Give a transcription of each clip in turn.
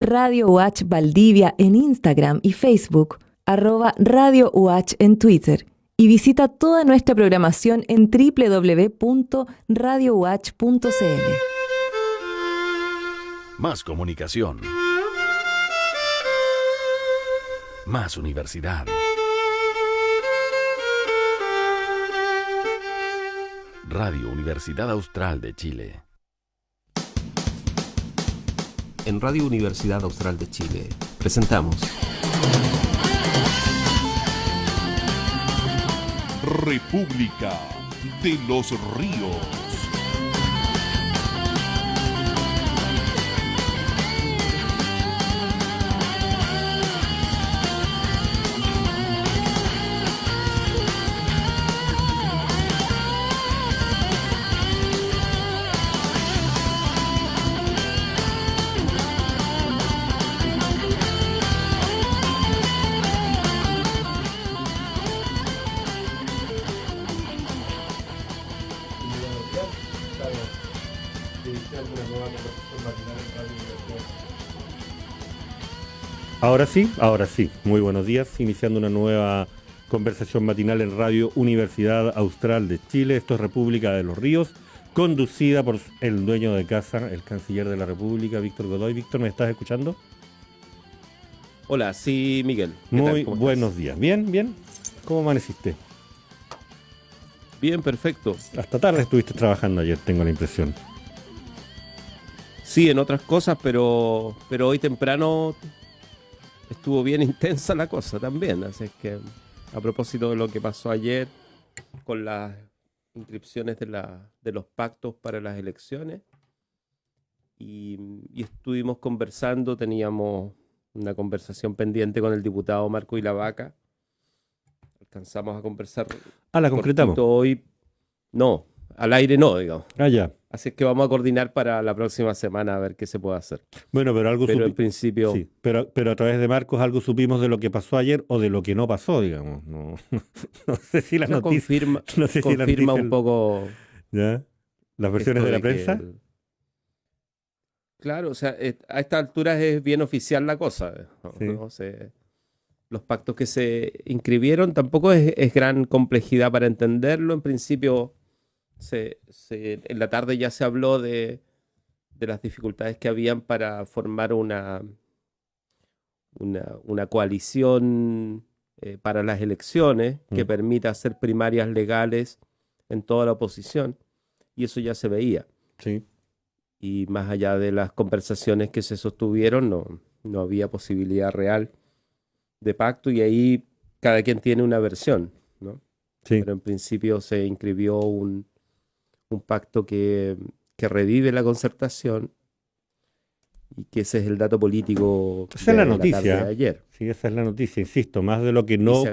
Radio UH Valdivia en Instagram y Facebook, @Radio UH en Twitter, y visita toda nuestra programación en www.radiouh.cl. Más comunicación. Más universidad. Radio Universidad Austral de Chile. En Radio Universidad Austral de Chile presentamos República de los Ríos. Ahora sí. Muy buenos días. Iniciando una nueva conversación matinal en Radio Universidad Austral de Chile. Esto es República de los Ríos, conducida por el dueño de casa, el canciller de la República, Víctor Godoy. Víctor, ¿me estás escuchando? Hola, sí, Miguel. Muy buenos días. Bien. ¿Cómo amaneciste? Bien, perfecto. Hasta tarde estuviste trabajando ayer, tengo la impresión. Sí, en otras cosas, pero hoy temprano estuvo bien intensa la cosa también. Así es que, a propósito de lo que pasó ayer con las inscripciones de los pactos para las elecciones, y estuvimos conversando, teníamos una conversación pendiente con el diputado Marco Ilavaca. Alcanzamos a conversar. ¿La concretamos? Hoy, no, al aire no, digamos. Ya. Así es que vamos a coordinar para la próxima semana a ver qué se puede hacer. Bueno, pero en principio... Sí, pero a través de Marcos algo supimos de lo que pasó ayer o de lo que no pasó, digamos. No sé si la noticia... confirma un poco... ¿Ya? ¿Las versiones de la prensa? Claro, o sea, a estas alturas es bien oficial la cosa. Sí. ¿No? Los pactos que se inscribieron tampoco es gran complejidad para entenderlo. En principio... en la tarde ya se habló de las dificultades que habían para formar una coalición para las elecciones que permita hacer primarias legales en toda la oposición, y eso ya se veía. Sí. Y más allá de las conversaciones que se sostuvieron, no había posibilidad real de pacto, y ahí cada quien tiene una versión, ¿no? Sí. Pero en principio se inscribió un pacto que revive la concertación, y que ese es el dato político. Esa es la noticia. Tarde de ayer. Sí, esa es la noticia, insisto, más de lo que no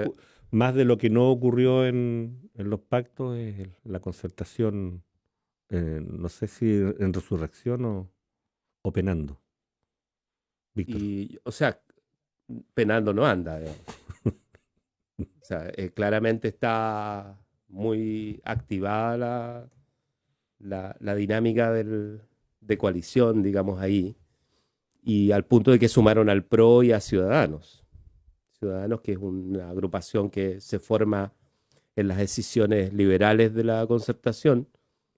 ocurrió en los pactos es la concertación, no sé si en resurrección o penando. Víctor. O sea, penando no anda. O sea, claramente está muy activada la dinámica de coalición, digamos, ahí, y al punto de que sumaron al PRO y a Ciudadanos. Ciudadanos, que es una agrupación que se forma en las decisiones liberales de la concertación.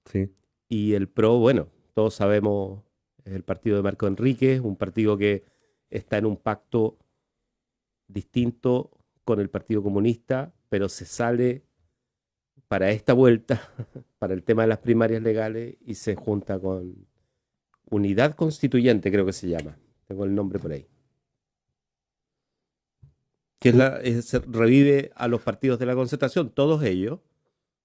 Sí. Y el PRO, bueno, todos sabemos, es el partido de Marco Enríquez, un partido que está en un pacto distinto con el Partido Comunista, pero se sale para esta vuelta, para el tema de las primarias legales, y se junta con Unidad Constituyente, creo que se llama. Tengo el nombre por ahí. Que revive a los partidos de la concertación, todos ellos,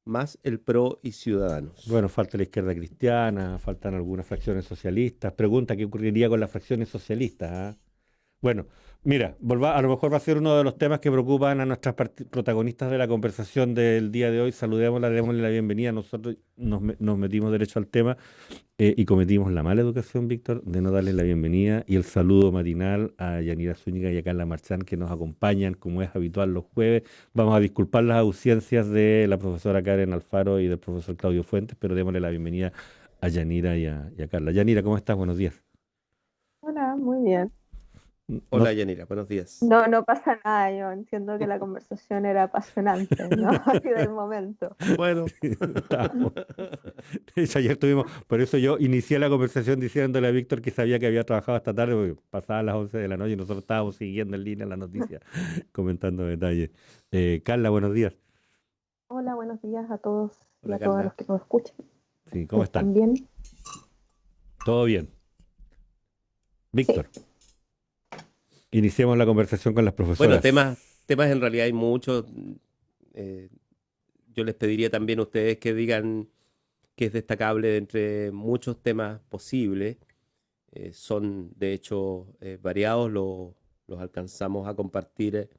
más el PRO y Ciudadanos. Bueno, falta la izquierda cristiana, faltan algunas fracciones socialistas. Pregunta qué ocurriría con las fracciones socialistas. Bueno, mira, a lo mejor va a ser uno de los temas que preocupan a nuestras protagonistas de la conversación del día de hoy. Saludémosla, démosle la bienvenida. Nosotros nos metimos derecho al tema y cometimos la mala educación, Víctor, de no darle la bienvenida y el saludo matinal a Yanira Zúñiga y a Carla Marchán, que nos acompañan, como es habitual, los jueves. Vamos a disculpar las ausencias de la profesora Karen Alfaro y del profesor Claudio Fuentes, pero démosle la bienvenida a Yanira y a Carla. Yanira, ¿cómo estás? Buenos días. Hola, muy bien. No, Hola, Yanira, buenos días. No, no pasa nada, yo entiendo que la conversación era apasionante, ¿no? Así del momento. Bueno, estábamos- de hecho, ayer tuvimos, por eso yo inicié la conversación diciéndole a Víctor que sabía que había trabajado esta tarde, porque pasaban las 11 de la noche y nosotros estábamos siguiendo en línea la noticia, comentando detalles. Carla, buenos días. Hola, buenos días a todos y hola, a todos Carla. los que nos escuchan. Sí, ¿cómo están? ¿Están bien? ¿Todo bien? Víctor, iniciemos la conversación con las Bueno, profesoras. temas en realidad hay muchos. Eh, yo les pediría también a ustedes que digan que es destacable de entre muchos temas posibles. Son de hecho variados, los alcanzamos a compartir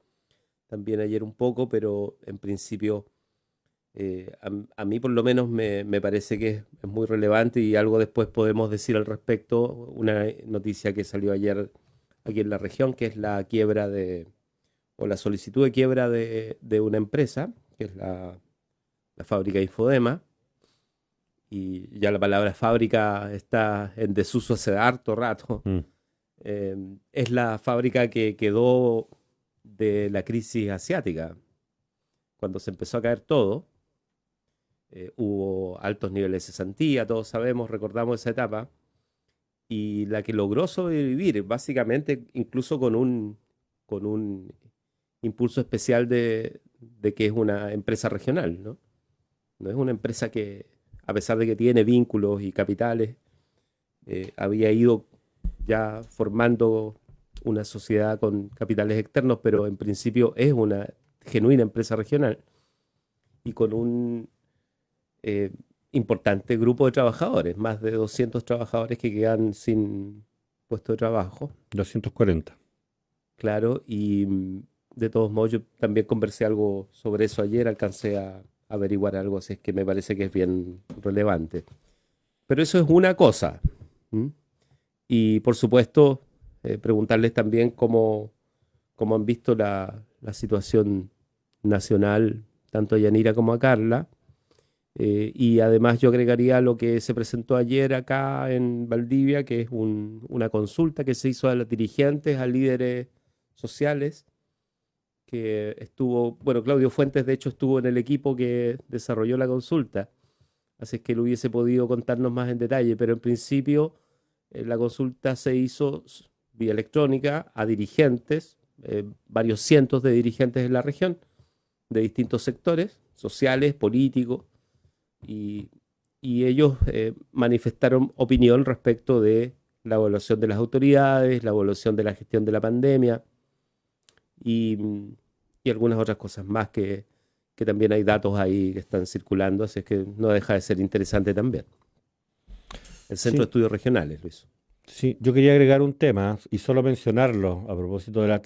también ayer un poco, pero en principio a mí por lo menos me parece que es muy relevante y algo después podemos decir al respecto. Una noticia que salió ayer aquí en la región, que es la quiebra o la solicitud de quiebra de una empresa, que es la fábrica Infodema. Y ya la palabra fábrica está en desuso hace harto rato. Mm, Es la fábrica que quedó de la crisis asiática. Cuando se empezó a caer todo, hubo altos niveles de cesantía, todos sabemos, recordamos esa etapa, y la que logró sobrevivir, básicamente incluso con un impulso especial de que es una empresa regional, ¿no? No es una empresa que, a pesar de que tiene vínculos y capitales, había ido ya formando una sociedad con capitales externos, pero en principio es una genuina empresa regional y con un importante grupo de trabajadores, más de 200 trabajadores que quedan sin puesto de trabajo, 240. claro, y de todos modos yo también conversé algo sobre eso ayer, alcancé a averiguar algo, así es que me parece que es bien relevante. Pero eso es una cosa. ¿M? Y por supuesto, preguntarles también cómo han visto la situación nacional, tanto a Yanira como a Carla. Y además yo agregaría lo que se presentó ayer acá en Valdivia, que es una consulta que se hizo a los dirigentes, a líderes sociales, que estuvo, bueno, Claudio Fuentes de hecho estuvo en el equipo que desarrolló la consulta, así es que él hubiese podido contarnos más en detalle, pero en principio la consulta se hizo vía electrónica a dirigentes, varios cientos de dirigentes en la región, de distintos sectores, sociales, políticos, y, y ellos manifestaron opinión respecto de la evaluación de las autoridades, la evaluación de la gestión de la pandemia y, y algunas otras cosas más que también hay datos ahí que están circulando, así es que no deja de ser interesante también. El Centro de Sí, Estudios Regionales, Luis. sí, yo quería agregar un tema y solo mencionarlo a propósito de la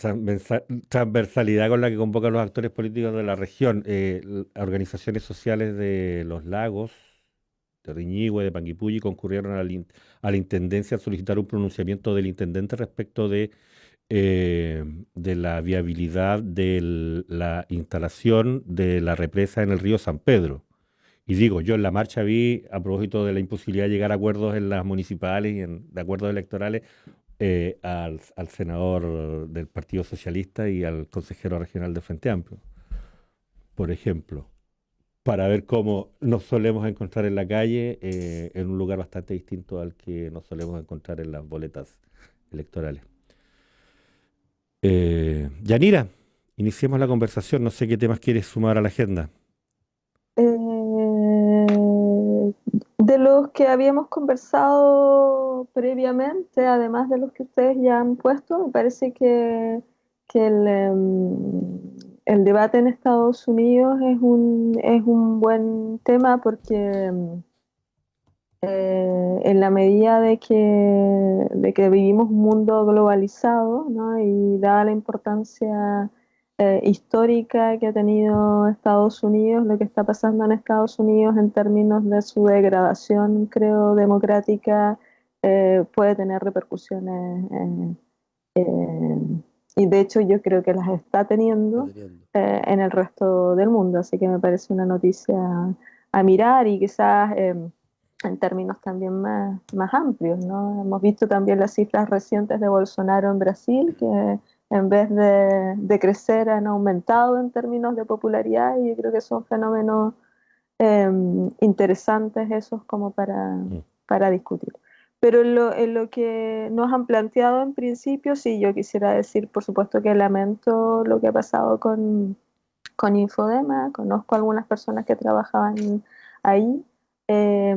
transversalidad con la que convocan los actores políticos de la región. Organizaciones sociales de Los Lagos, de Riñihue, de Panguipulli, concurrieron a la intendencia a solicitar un pronunciamiento del intendente respecto de la viabilidad de la instalación de la represa en el río San Pedro. Y digo, yo en la marcha vi, a propósito de la imposibilidad de llegar a acuerdos en las municipales y de acuerdos electorales, al senador del Partido Socialista y al consejero regional de Frente Amplio, por ejemplo, para ver cómo nos solemos encontrar en la calle, en un lugar bastante distinto al que nos solemos encontrar en las boletas electorales. Yanira, iniciemos la conversación. No sé qué temas quieres sumar a la agenda. De los que habíamos conversado previamente, además de los que ustedes ya han puesto, me parece que el debate en Estados Unidos es un buen tema porque en la medida de que vivimos un mundo globalizado, ¿no? Y dada la importancia histórica que ha tenido Estados Unidos, lo que está pasando en Estados Unidos en términos de su degradación, creo, democrática, puede tener repercusiones y de hecho yo creo que las está teniendo en el resto del mundo, así que me parece una noticia a mirar y quizás en términos también más amplios, ¿no? Hemos visto también las cifras recientes de Bolsonaro en Brasil, que en vez de crecer han aumentado en términos de popularidad, y yo creo que son fenómenos interesantes esos como para discutir. Pero en lo que nos han planteado en principio, sí, yo quisiera decir, por supuesto, que lamento lo que ha pasado con Infodema. Conozco a algunas personas que trabajaban ahí. eh,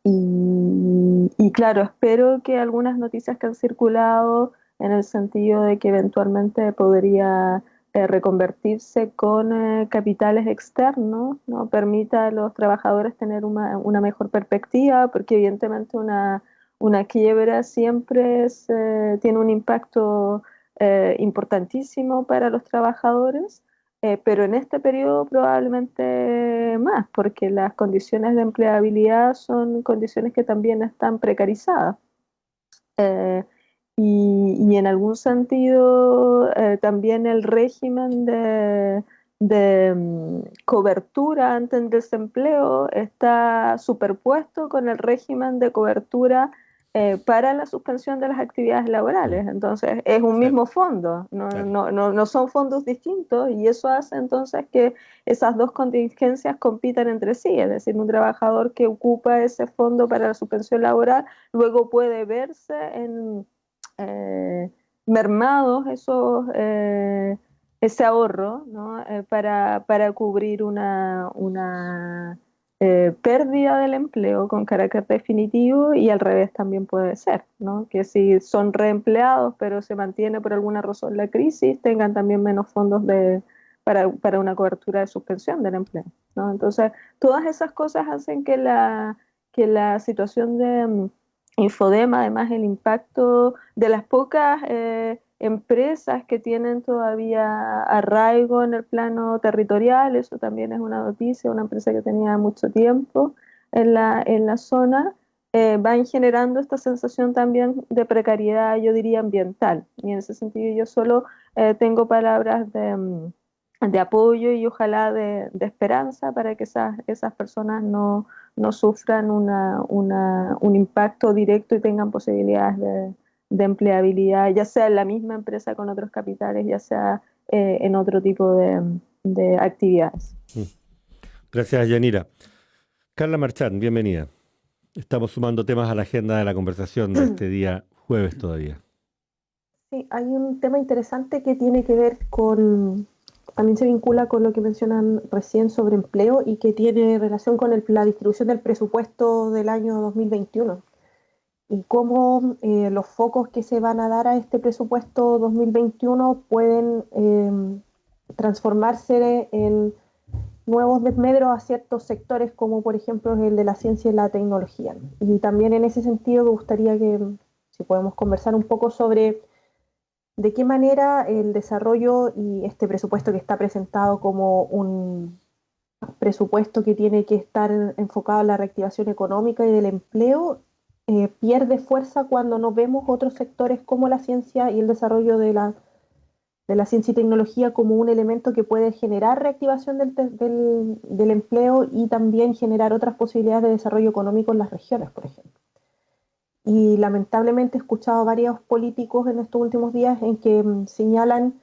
y claro, espero que algunas noticias que han circulado en el sentido de que eventualmente podría reconvertirse con capitales externos, ¿no? Permita a los trabajadores tener una mejor perspectiva, porque evidentemente una quiebra siempre tiene un impacto importantísimo para los trabajadores. Pero en este periodo probablemente más, porque las condiciones de empleabilidad son condiciones que también están precarizadas. Eh, y en algún sentido también el régimen de cobertura ante el desempleo está superpuesto con el régimen de cobertura para la suspensión de las actividades laborales. Entonces es un mismo fondo, no son fondos distintos, y eso hace entonces que esas dos contingencias compitan entre sí. Es decir, un trabajador que ocupa ese fondo para la suspensión laboral luego puede verse mermados ese ahorro, ¿no? Para cubrir una pérdida del empleo con carácter definitivo, y al revés también puede ser, ¿no? Que si son reempleados pero se mantiene por alguna razón la crisis, tengan también menos fondos para una cobertura de suspensión del empleo, ¿no? Entonces, todas esas cosas hacen que la situación de Infodema, además el impacto de las pocas empresas que tienen todavía arraigo en el plano territorial, eso también es una noticia. Una empresa que tenía mucho tiempo en la zona, van generando esta sensación también de precariedad, yo diría ambiental, y en ese sentido yo solo tengo palabras de apoyo y ojalá de esperanza para que esas personas no sufran un impacto directo y tengan posibilidades de empleabilidad, ya sea en la misma empresa con otros capitales, ya sea en otro tipo de actividades. Gracias, Yanira. Carla Marchán, bienvenida. Estamos sumando temas a la agenda de la conversación de este día jueves todavía. Sí, hay un tema interesante que tiene que ver también se vincula con lo que mencionan recién sobre empleo, y que tiene relación con la distribución del presupuesto del año 2021 y cómo los focos que se van a dar a este presupuesto 2021 pueden transformarse en nuevos desmedros a ciertos sectores, como por ejemplo el de la ciencia y la tecnología. Y también en ese sentido me gustaría que si podemos conversar un poco sobre de qué manera el desarrollo y este presupuesto que está presentado como un presupuesto que tiene que estar enfocado en la reactivación económica y del empleo pierde fuerza cuando no vemos otros sectores como la ciencia y el desarrollo de la ciencia y tecnología como un elemento que puede generar reactivación del empleo y también generar otras posibilidades de desarrollo económico en las regiones, por ejemplo. Y lamentablemente he escuchado a varios políticos en estos últimos días en que señalan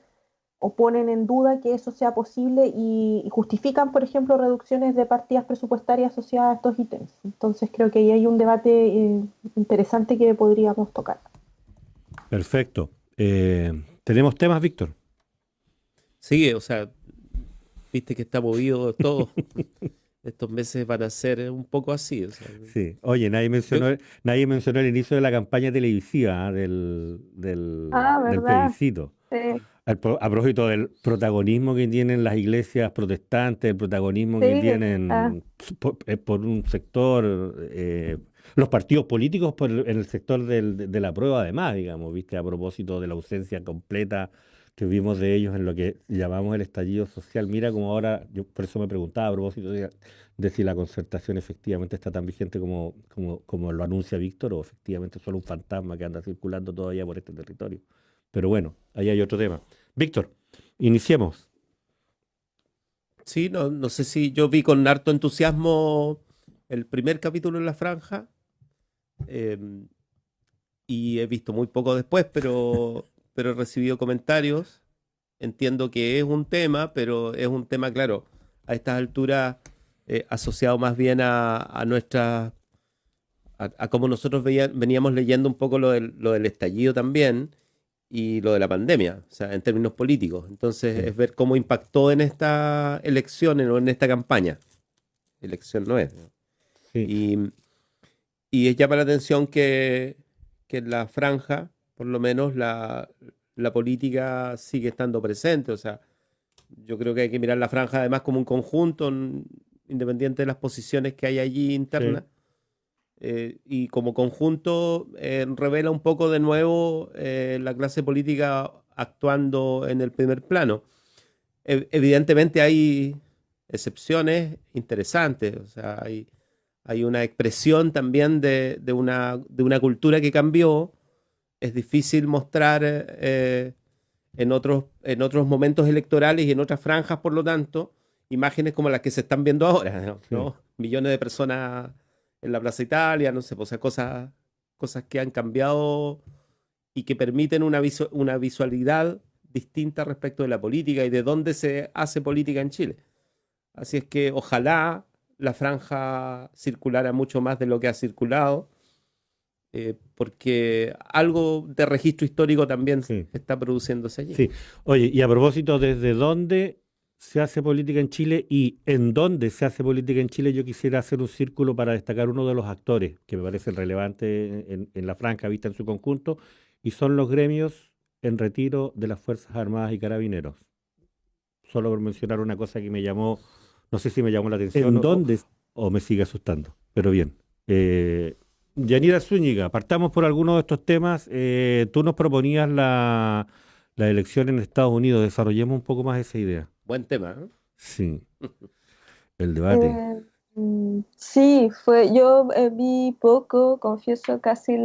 o ponen en duda que eso sea posible y justifican, por ejemplo, reducciones de partidas presupuestarias asociadas a estos ítems. Entonces creo que ahí hay un debate interesante que podríamos tocar. Perfecto. ¿Tenemos temas, Víctor? Sí, o sea, viste que está movido todo. Estos meses van a ser un poco así. O sea, Sí. Oye, nadie mencionó el inicio de la campaña televisiva del ¿Verdad? plebiscito. Sí, A propósito del protagonismo que tienen las iglesias protestantes, el protagonismo que tienen por un sector, los partidos políticos en el sector de la prueba, además, digamos, ¿viste? A propósito de la ausencia completa que vimos de ellos en lo que llamamos el estallido social. Mira como ahora, yo por eso me preguntaba a propósito de si la concertación efectivamente está tan vigente como lo anuncia Víctor, o efectivamente es solo un fantasma que anda circulando todavía por este territorio. Pero bueno, ahí hay otro tema. Víctor, iniciemos. sí, no sé si yo vi con harto entusiasmo el primer capítulo de La Franja, eh, y he visto muy poco después, pero he recibido comentarios. Entiendo que es un tema, pero es un tema, claro, a estas alturas asociado más bien a nuestra, a cómo nosotros veníamos leyendo un poco lo del estallido también y lo de la pandemia, o sea, en términos políticos. Entonces, Sí. es ver cómo impactó en esta elección o en esta campaña. Elección no es, ¿no? Sí. Y llama la atención que en la franja, por lo menos, la política sigue estando presente. O sea, yo creo que hay que mirar la franja además como un conjunto, independiente de las posiciones que hay allí internas. Sí. Y como conjunto revela un poco de nuevo la clase política actuando en el primer plano. Evidentemente hay excepciones interesantes, o sea, hay una expresión también de una cultura que cambió. Es difícil mostrar en otros momentos electorales y en otras franjas, por lo tanto, imágenes como las que se están viendo ahora, ¿no? Sí. ¿No? Millones de personas en la Plaza Italia, no sé, pues, o sea, cosas que han cambiado y que permiten una visualidad distinta respecto de la política y de dónde se hace política en Chile. Así es que ojalá la franja circulara mucho más de lo que ha circulado, porque algo de registro histórico también Sí. está produciéndose allí. Sí. Oye, y a propósito, ¿desde dónde se hace política en Chile y en dónde se hace política en Chile? Yo quisiera hacer un círculo para destacar uno de los actores que me parecen relevantes en la franja vista en su conjunto, y son los gremios en retiro de las Fuerzas Armadas y Carabineros. Solo por mencionar una cosa que me llamó, no sé si me llamó la atención ¿En dónde? o me sigue asustando, pero bien. Yanira Zúñiga, partamos por alguno de estos temas. Tú nos proponías la elección en Estados Unidos. Desarrollemos un poco más esa idea. Buen tema, ¿eh? Sí, el debate. Sí, yo vi poco, confieso, casi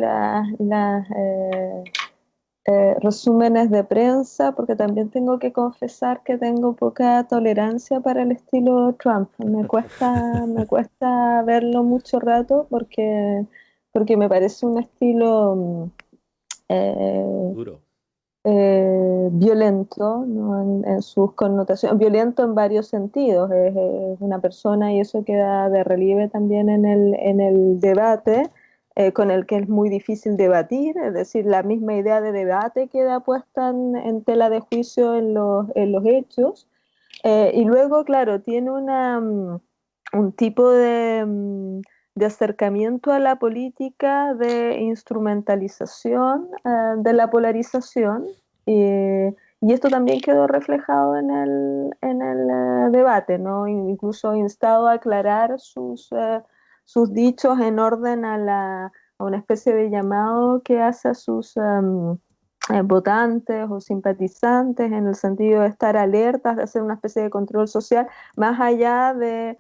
resúmenes de prensa, porque también tengo que confesar que tengo poca tolerancia para el estilo Trump. Me cuesta verlo mucho rato porque me parece un estilo eh, Duro. violento, ¿no? En sus connotaciones, violento en varios sentidos. Es una persona y eso queda de relieve también en el debate, con el que es muy difícil debatir, es decir, la misma idea de debate queda puesta en tela de juicio en los hechos. Y luego, claro, tiene un tipo de acercamiento a la política, de instrumentalización de la polarización, y esto también quedó reflejado en el debate, ¿no? Incluso instado a aclarar sus dichos en orden a una especie de llamado que hace a sus votantes o simpatizantes, en el sentido de estar alertas, de hacer una especie de control social, más allá de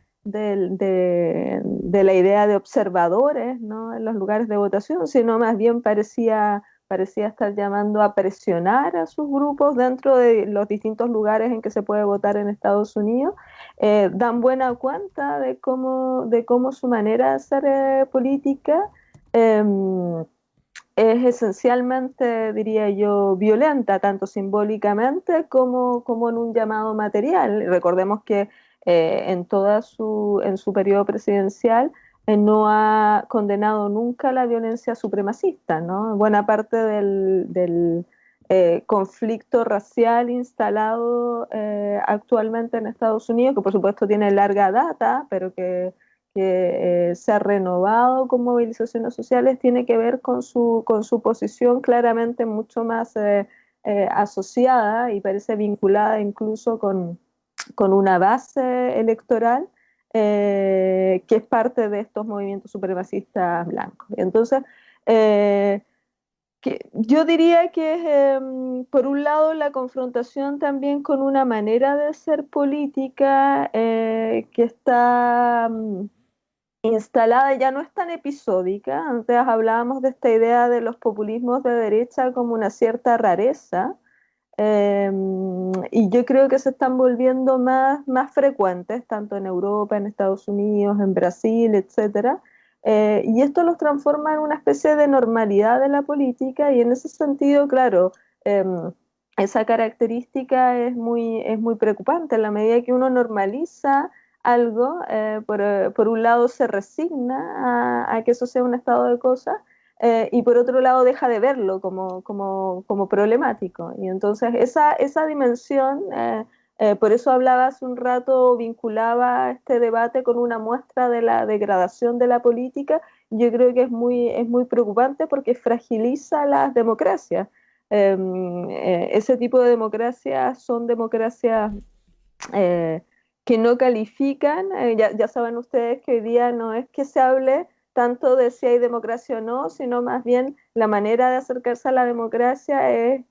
la idea de observadores, ¿no? En los lugares de votación, sino más bien parecía estar llamando a presionar a sus grupos dentro de los distintos lugares en que se puede votar en Estados Unidos. Dan buena cuenta de cómo su manera de hacer política es esencialmente, diría yo, violenta, tanto simbólicamente como en un llamado material. Recordemos que en su periodo presidencial no ha condenado nunca la violencia supremacista, ¿no? Buena parte del conflicto racial instalado actualmente en Estados Unidos, que por supuesto tiene larga data, pero que se ha renovado con movilizaciones sociales, tiene que ver con su posición claramente mucho más asociada y parece vinculada incluso con una base electoral que es parte de estos movimientos supremacistas blancos. Entonces, yo diría que es, por un lado, la confrontación también con una manera de ser política que está instalada, ya no es tan episódica. Antes hablábamos de esta idea de los populismos de derecha como una cierta rareza. Y yo creo que se están volviendo más frecuentes, tanto en Europa, en Estados Unidos, en Brasil, etcétera. Y esto los transforma en una especie de normalidad de la política, y en ese sentido, claro, esa característica es muy preocupante. En la medida que uno normaliza algo, por un lado se resigna a que eso sea un estado de cosas, y por otro lado deja de verlo como problemático. Y entonces esa dimensión, por eso hablaba hace un rato, vinculaba este debate con una muestra de la degradación de la política. Yo creo que es muy preocupante porque fragiliza las democracias. Ese tipo de democracias son democracias que no califican. Ya saben ustedes que hoy día no es que se hable tanto de si hay democracia o no, sino más bien la manera de acercarse a la democracia es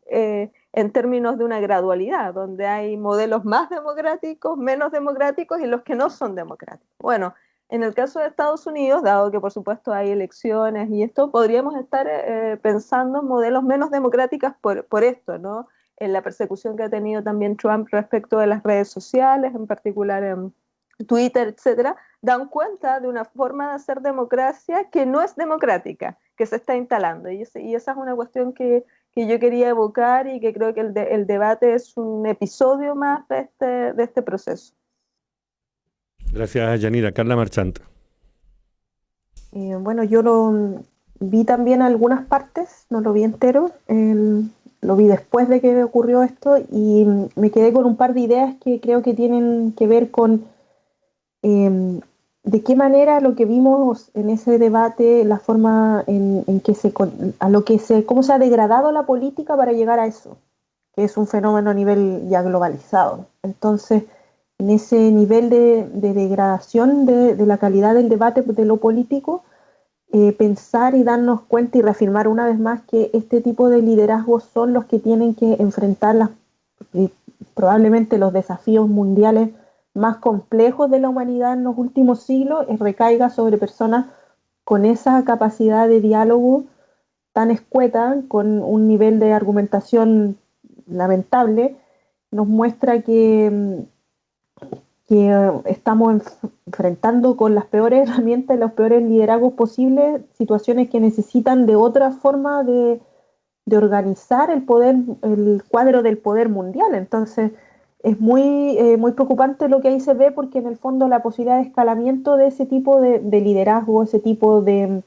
en términos de una gradualidad, donde hay modelos más democráticos, menos democráticos y los que no son democráticos. Bueno, en el caso de Estados Unidos, dado que por supuesto hay elecciones y esto, podríamos estar pensando en modelos menos democráticos por esto, ¿no? En la persecución que ha tenido también Trump respecto de las redes sociales, en particular en Twitter, etcétera, dan cuenta de una forma de hacer democracia que no es democrática, que se está instalando. Y esa es una cuestión que yo quería evocar, y que creo que el debate es un episodio más de este proceso. Gracias, Yanira. Carla Marchant. Bueno, yo lo vi también algunas partes, no lo vi entero, lo vi después de que ocurrió esto, y me quedé con un par de ideas que creo que tienen que ver con de qué manera lo que vimos en ese debate, la forma en que cómo se ha degradado la política para llegar a eso, que es un fenómeno a nivel ya globalizado. Entonces, en ese nivel de degradación de la calidad del debate de lo político, pensar y darnos cuenta y reafirmar una vez más que este tipo de liderazgos son los que tienen que enfrentar probablemente los desafíos mundiales más complejos de la humanidad en los últimos siglos, recaiga sobre personas con esa capacidad de diálogo tan escueta, con un nivel de argumentación lamentable. Nos muestra que estamos enfrentando con las peores herramientas, los peores liderazgos posibles, situaciones que necesitan de otra forma de organizar el poder, el cuadro del poder mundial. Entonces, es muy preocupante lo que ahí se ve, porque en el fondo la posibilidad de escalamiento de ese tipo de liderazgo, ese tipo de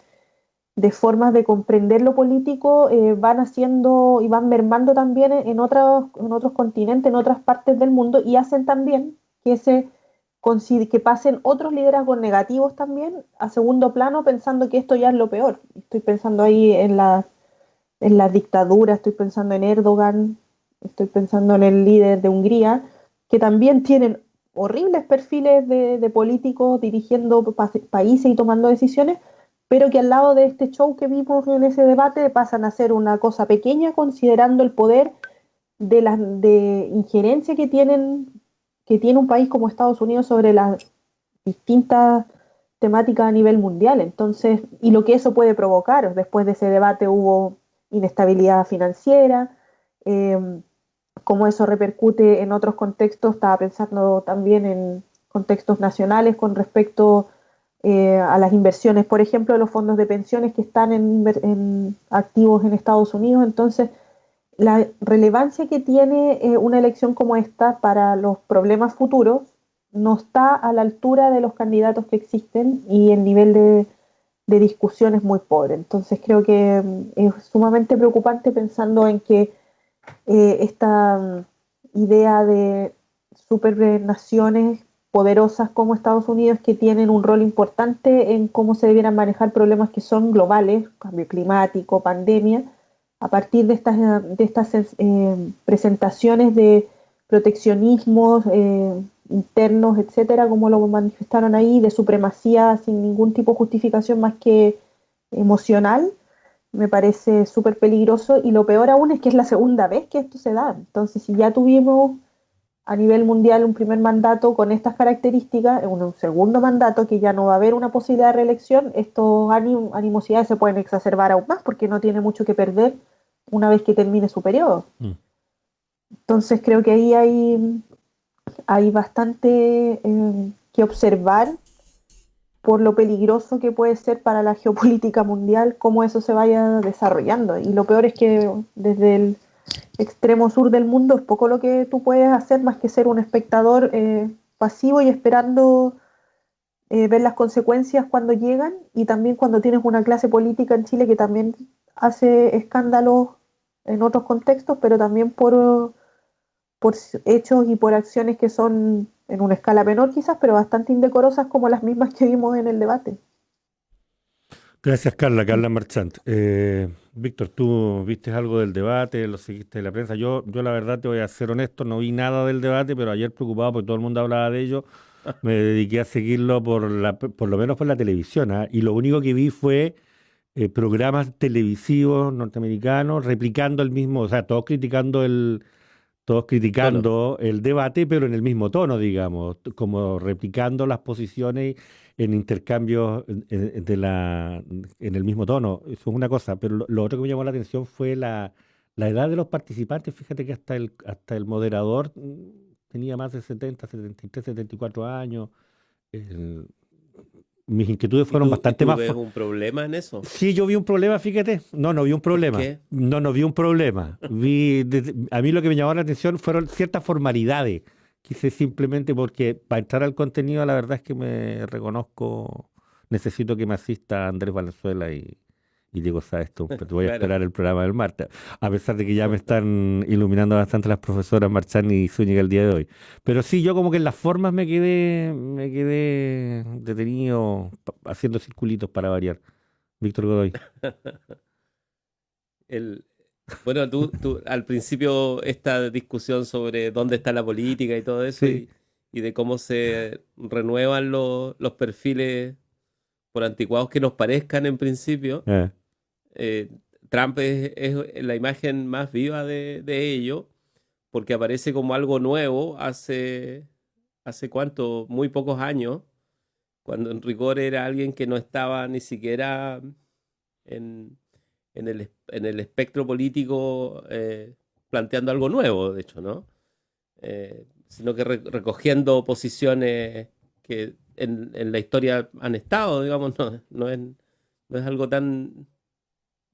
formas de comprender lo político, van haciendo y van mermando también en otros continentes, en otras partes del mundo, y hacen también que pasen otros liderazgos negativos también a segundo plano, pensando que esto ya es lo peor. Estoy pensando ahí en la dictadura, estoy pensando en Erdogan, estoy pensando en el líder de Hungría, que también tienen horribles perfiles de políticos dirigiendo países y tomando decisiones, pero que al lado de este show que vimos en ese debate pasan a ser una cosa pequeña, considerando el poder de injerencia que tiene un país como Estados Unidos sobre las distintas temáticas a nivel mundial. Entonces, y lo que eso puede provocar. Después de ese debate hubo inestabilidad financiera, cómo eso repercute en otros contextos. Estaba pensando también en contextos nacionales con respecto a las inversiones, por ejemplo, de los fondos de pensiones que están en activos en Estados Unidos. Entonces, la relevancia que tiene una elección como esta para los problemas futuros no está a la altura de los candidatos que existen, y el nivel de discusión es muy pobre. Entonces creo que es sumamente preocupante, pensando en que esta idea de supernaciones poderosas como Estados Unidos, que tienen un rol importante en cómo se debieran manejar problemas que son globales, cambio climático, pandemia, a partir de estas presentaciones de proteccionismos internos, etcétera, como lo manifestaron ahí, de supremacía sin ningún tipo de justificación más que emocional, me parece súper peligroso. Y lo peor aún es que es la segunda vez que esto se da. Entonces, si ya tuvimos a nivel mundial un primer mandato con estas características, un segundo mandato que ya no va a haber una posibilidad de reelección, estos animosidades se pueden exacerbar aún más, porque no tiene mucho que perder una vez que termine su periodo. Entonces creo que ahí hay bastante que observar por lo peligroso que puede ser para la geopolítica mundial cómo eso se vaya desarrollando. Y lo peor es que desde el extremo sur del mundo es poco lo que tú puedes hacer más que ser un espectador pasivo y esperando ver las consecuencias cuando llegan, y también cuando tienes una clase política en Chile que también hace escándalos en otros contextos, pero también por hechos y por acciones que son en una escala menor quizás, pero bastante indecorosas como las mismas que vimos en el debate. Gracias, Carla Marchant. Víctor, ¿tú viste algo del debate? ¿Lo seguiste de la prensa? Yo la verdad te voy a ser honesto, no vi nada del debate, pero ayer preocupado porque todo el mundo hablaba de ello, me dediqué a seguirlo por lo menos por la televisión, ¿ah? Y lo único que vi fue programas televisivos norteamericanos replicando el mismo, o sea, todos Tono. criticando el debate, pero en el mismo tono, digamos, como replicando las posiciones en intercambios en el mismo tono. Eso es una cosa, pero lo otro que me llamó la atención fue la edad de los participantes. Fíjate que hasta el moderador tenía más de 73, 74 años. El- Mis inquietudes ¿Y fueron y bastante tú más. ves un problema en eso? Sí, yo vi un problema, fíjate. No, no vi un ¿Por problema. qué? No, no vi un problema. A mí lo que me llamó la atención fueron ciertas formalidades. Quise simplemente porque para entrar al contenido, la verdad es que me reconozco, necesito que me asista Andrés Valenzuela y Diego Sáez, pero voy a Claro. esperar el programa del martes, a pesar de que ya me están iluminando bastante las profesoras Marchán y Zúñiga el día de hoy. Pero sí, yo como que en las formas me quedé detenido haciendo circulitos para variar. Víctor Godoy. El, bueno, tú al principio esta discusión sobre dónde está la política y todo eso Sí. y de cómo se renuevan los perfiles por anticuados que nos parezcan en principio, Eh, eh, Trump es la imagen más viva de ello porque aparece como algo nuevo hace cuánto, muy pocos años, cuando en rigor era alguien que no estaba ni siquiera en, en el espectro político planteando algo nuevo, de hecho, ¿no? Sino que recogiendo posiciones que en la historia han estado, digamos, no es algo tan,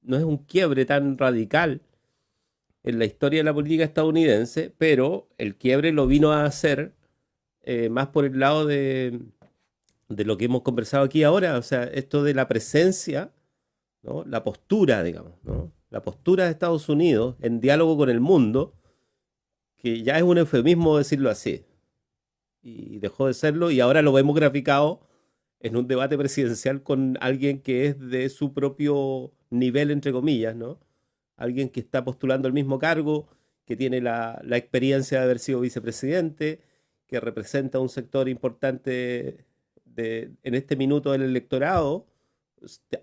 no es un quiebre tan radical en la historia de la política estadounidense, pero el quiebre lo vino a hacer más por el lado de lo que hemos conversado aquí ahora, o sea, esto de la presencia, ¿no? La postura, digamos, ¿no? La postura de Estados Unidos en diálogo con el mundo, que ya es un eufemismo decirlo así, y dejó de serlo, y ahora lo vemos graficado en un debate presidencial con alguien que es de su propio nivel, entre comillas, ¿no? Alguien que está postulando el mismo cargo, que tiene la experiencia de haber sido vicepresidente, que representa un sector importante en este minuto del electorado,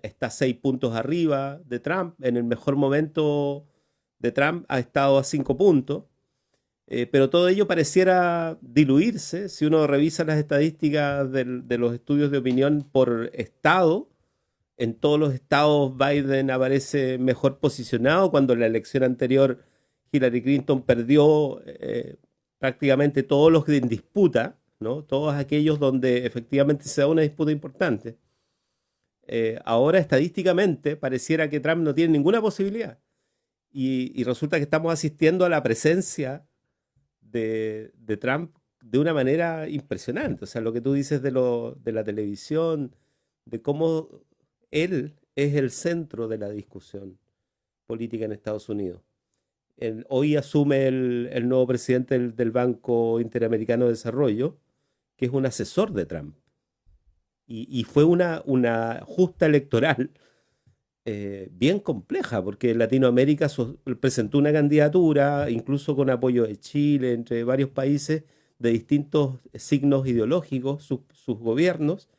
está 6 puntos arriba de Trump, en el mejor momento de Trump ha estado a 5 puntos, pero todo ello pareciera diluirse si uno revisa las estadísticas de los estudios de opinión por estado. En todos los estados Biden aparece mejor posicionado cuando en la elección anterior Hillary Clinton perdió prácticamente todos los en disputa, ¿no? Todos aquellos donde efectivamente se da una disputa importante. Ahora estadísticamente pareciera que Trump no tiene ninguna posibilidad y resulta que estamos asistiendo a la presencia de Trump de una manera impresionante. O sea, lo que tú dices de la televisión, de cómo él es el centro de la discusión política en Estados Unidos. Hoy asume el nuevo presidente del Banco Interamericano de Desarrollo, que es un asesor de Trump. Y fue una justa electoral bien compleja, porque Latinoamérica presentó una candidatura, incluso con apoyo de Chile, entre varios países de distintos signos ideológicos, sus gobiernos,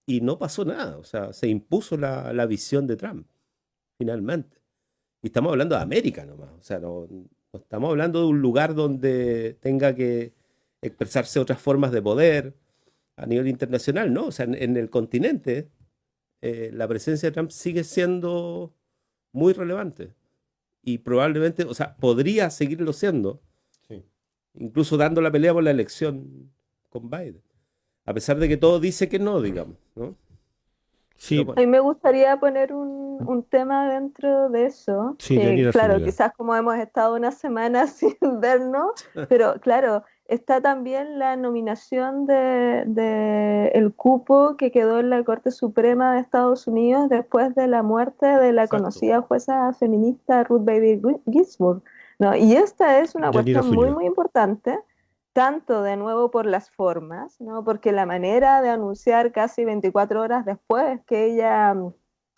y no pasó nada. O sea, se impuso la visión de Trump, finalmente. Y estamos hablando de América nomás. O sea, no estamos hablando de un lugar donde tenga que expresarse otras formas de poder a nivel internacional, ¿no? O sea, en el continente la presencia de Trump sigue siendo muy relevante. y probablemente, o sea, podría seguirlo siendo, Sí. incluso dando la pelea por la elección con Biden, a pesar de que todo dice que no, digamos, ¿no? Sí, Pero A bueno, mí me gustaría poner un tema dentro de eso, sí, que Yanira claro, Zúñiga. quizás como hemos estado una semana sin vernos, pero claro, está también la nominación de el cupo que quedó en la Corte Suprema de Estados Unidos después de la muerte de la exacto. conocida jueza feminista Ruth Bader Ginsburg, ¿no? Y esta es una Yanira cuestión muy, Zúñiga. muy importante tanto de nuevo por las formas, ¿no? Porque la manera de anunciar casi 24 horas después que ella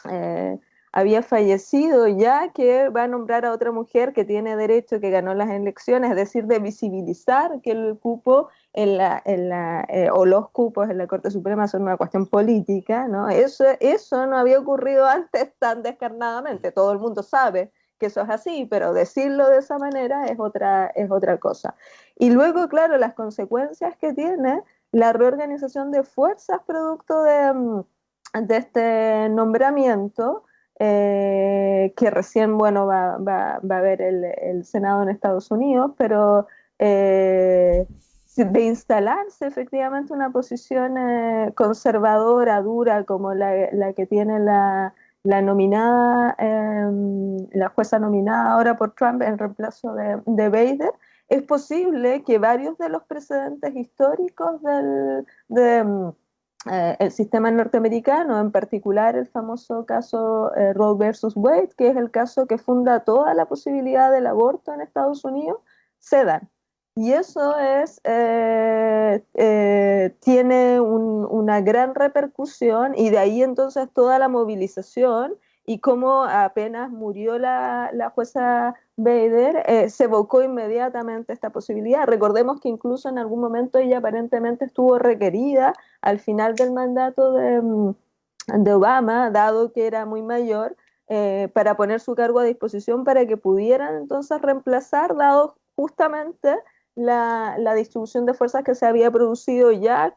eh, había fallecido, ya que va a nombrar a otra mujer que tiene derecho, que ganó las elecciones, es decir, de visibilizar que el cupo o los cupos en la Corte Suprema son una cuestión política, ¿no? Eso no había ocurrido antes tan descarnadamente, todo el mundo sabe que eso es así, pero decirlo de esa manera es otra cosa. Y luego, claro, las consecuencias que tiene la reorganización de fuerzas producto de este nombramiento, que recién, bueno, va a haber el Senado en Estados Unidos, pero de instalarse efectivamente una posición conservadora, dura, como la que tiene la nominada, la jueza nominada ahora por Trump en reemplazo de Bader, es posible que varios de los precedentes históricos el sistema norteamericano, en particular el famoso caso Roe versus Wade, que es el caso que funda toda la posibilidad del aborto en Estados Unidos, cedan. Y eso tiene una gran repercusión, y de ahí entonces toda la movilización, y cómo apenas murió la jueza Bader, se evocó inmediatamente esta posibilidad. Recordemos que incluso en algún momento ella aparentemente estuvo requerida al final del mandato de Obama, dado que era muy mayor, para poner su cargo a disposición para que pudieran entonces reemplazar, dado justamente la distribución de fuerzas que se había producido ya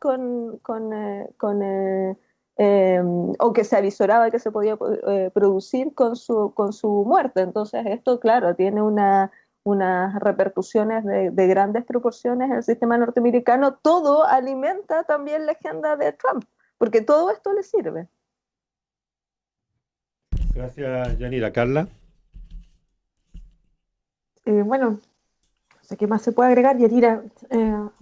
o que se avisoraba que se podía producir con su muerte. Entonces esto, claro, tiene unas repercusiones de grandes proporciones en el sistema norteamericano. Todo alimenta también la agenda de Trump, porque todo esto le sirve. Gracias, Yanira. Carla. Bueno, no sé qué más se puede agregar. Yanira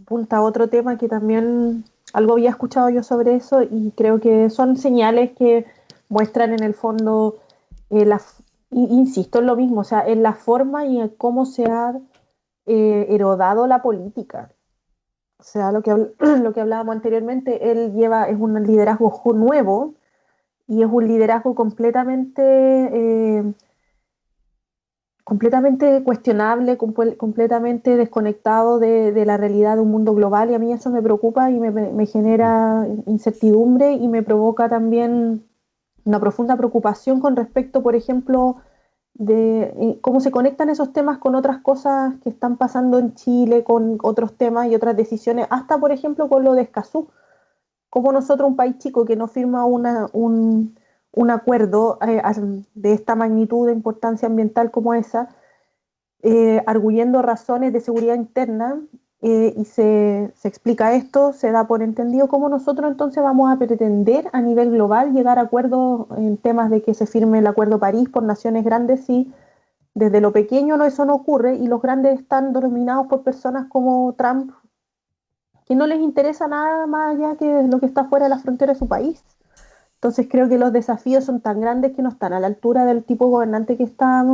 apunta a otro tema que también algo había escuchado yo sobre eso, y creo que son señales que muestran en el fondo, insisto en lo mismo, o sea, en la forma y en cómo se ha erodado la política. O sea, lo que hablábamos anteriormente, es un liderazgo nuevo, y es un liderazgo completamente cuestionable, completamente desconectado de la realidad de un mundo global, y a mí eso me preocupa y me genera incertidumbre, y me provoca también una profunda preocupación con respecto, por ejemplo, de cómo se conectan esos temas con otras cosas que están pasando en Chile, con otros temas y otras decisiones, hasta por ejemplo con lo de Escazú. Como nosotros, un país chico que no firma un acuerdo de esta magnitud de importancia ambiental como esa, arguyendo razones de seguridad interna, y se explica esto, se da por entendido cómo nosotros entonces vamos a pretender a nivel global llegar a acuerdos en temas de que se firme el Acuerdo París por naciones grandes, si desde lo pequeño eso no ocurre, y los grandes están dominados por personas como Trump, que no les interesa nada más allá que lo que está fuera de la frontera de su país. Entonces creo que los desafíos son tan grandes que no están a la altura del tipo de gobernante que está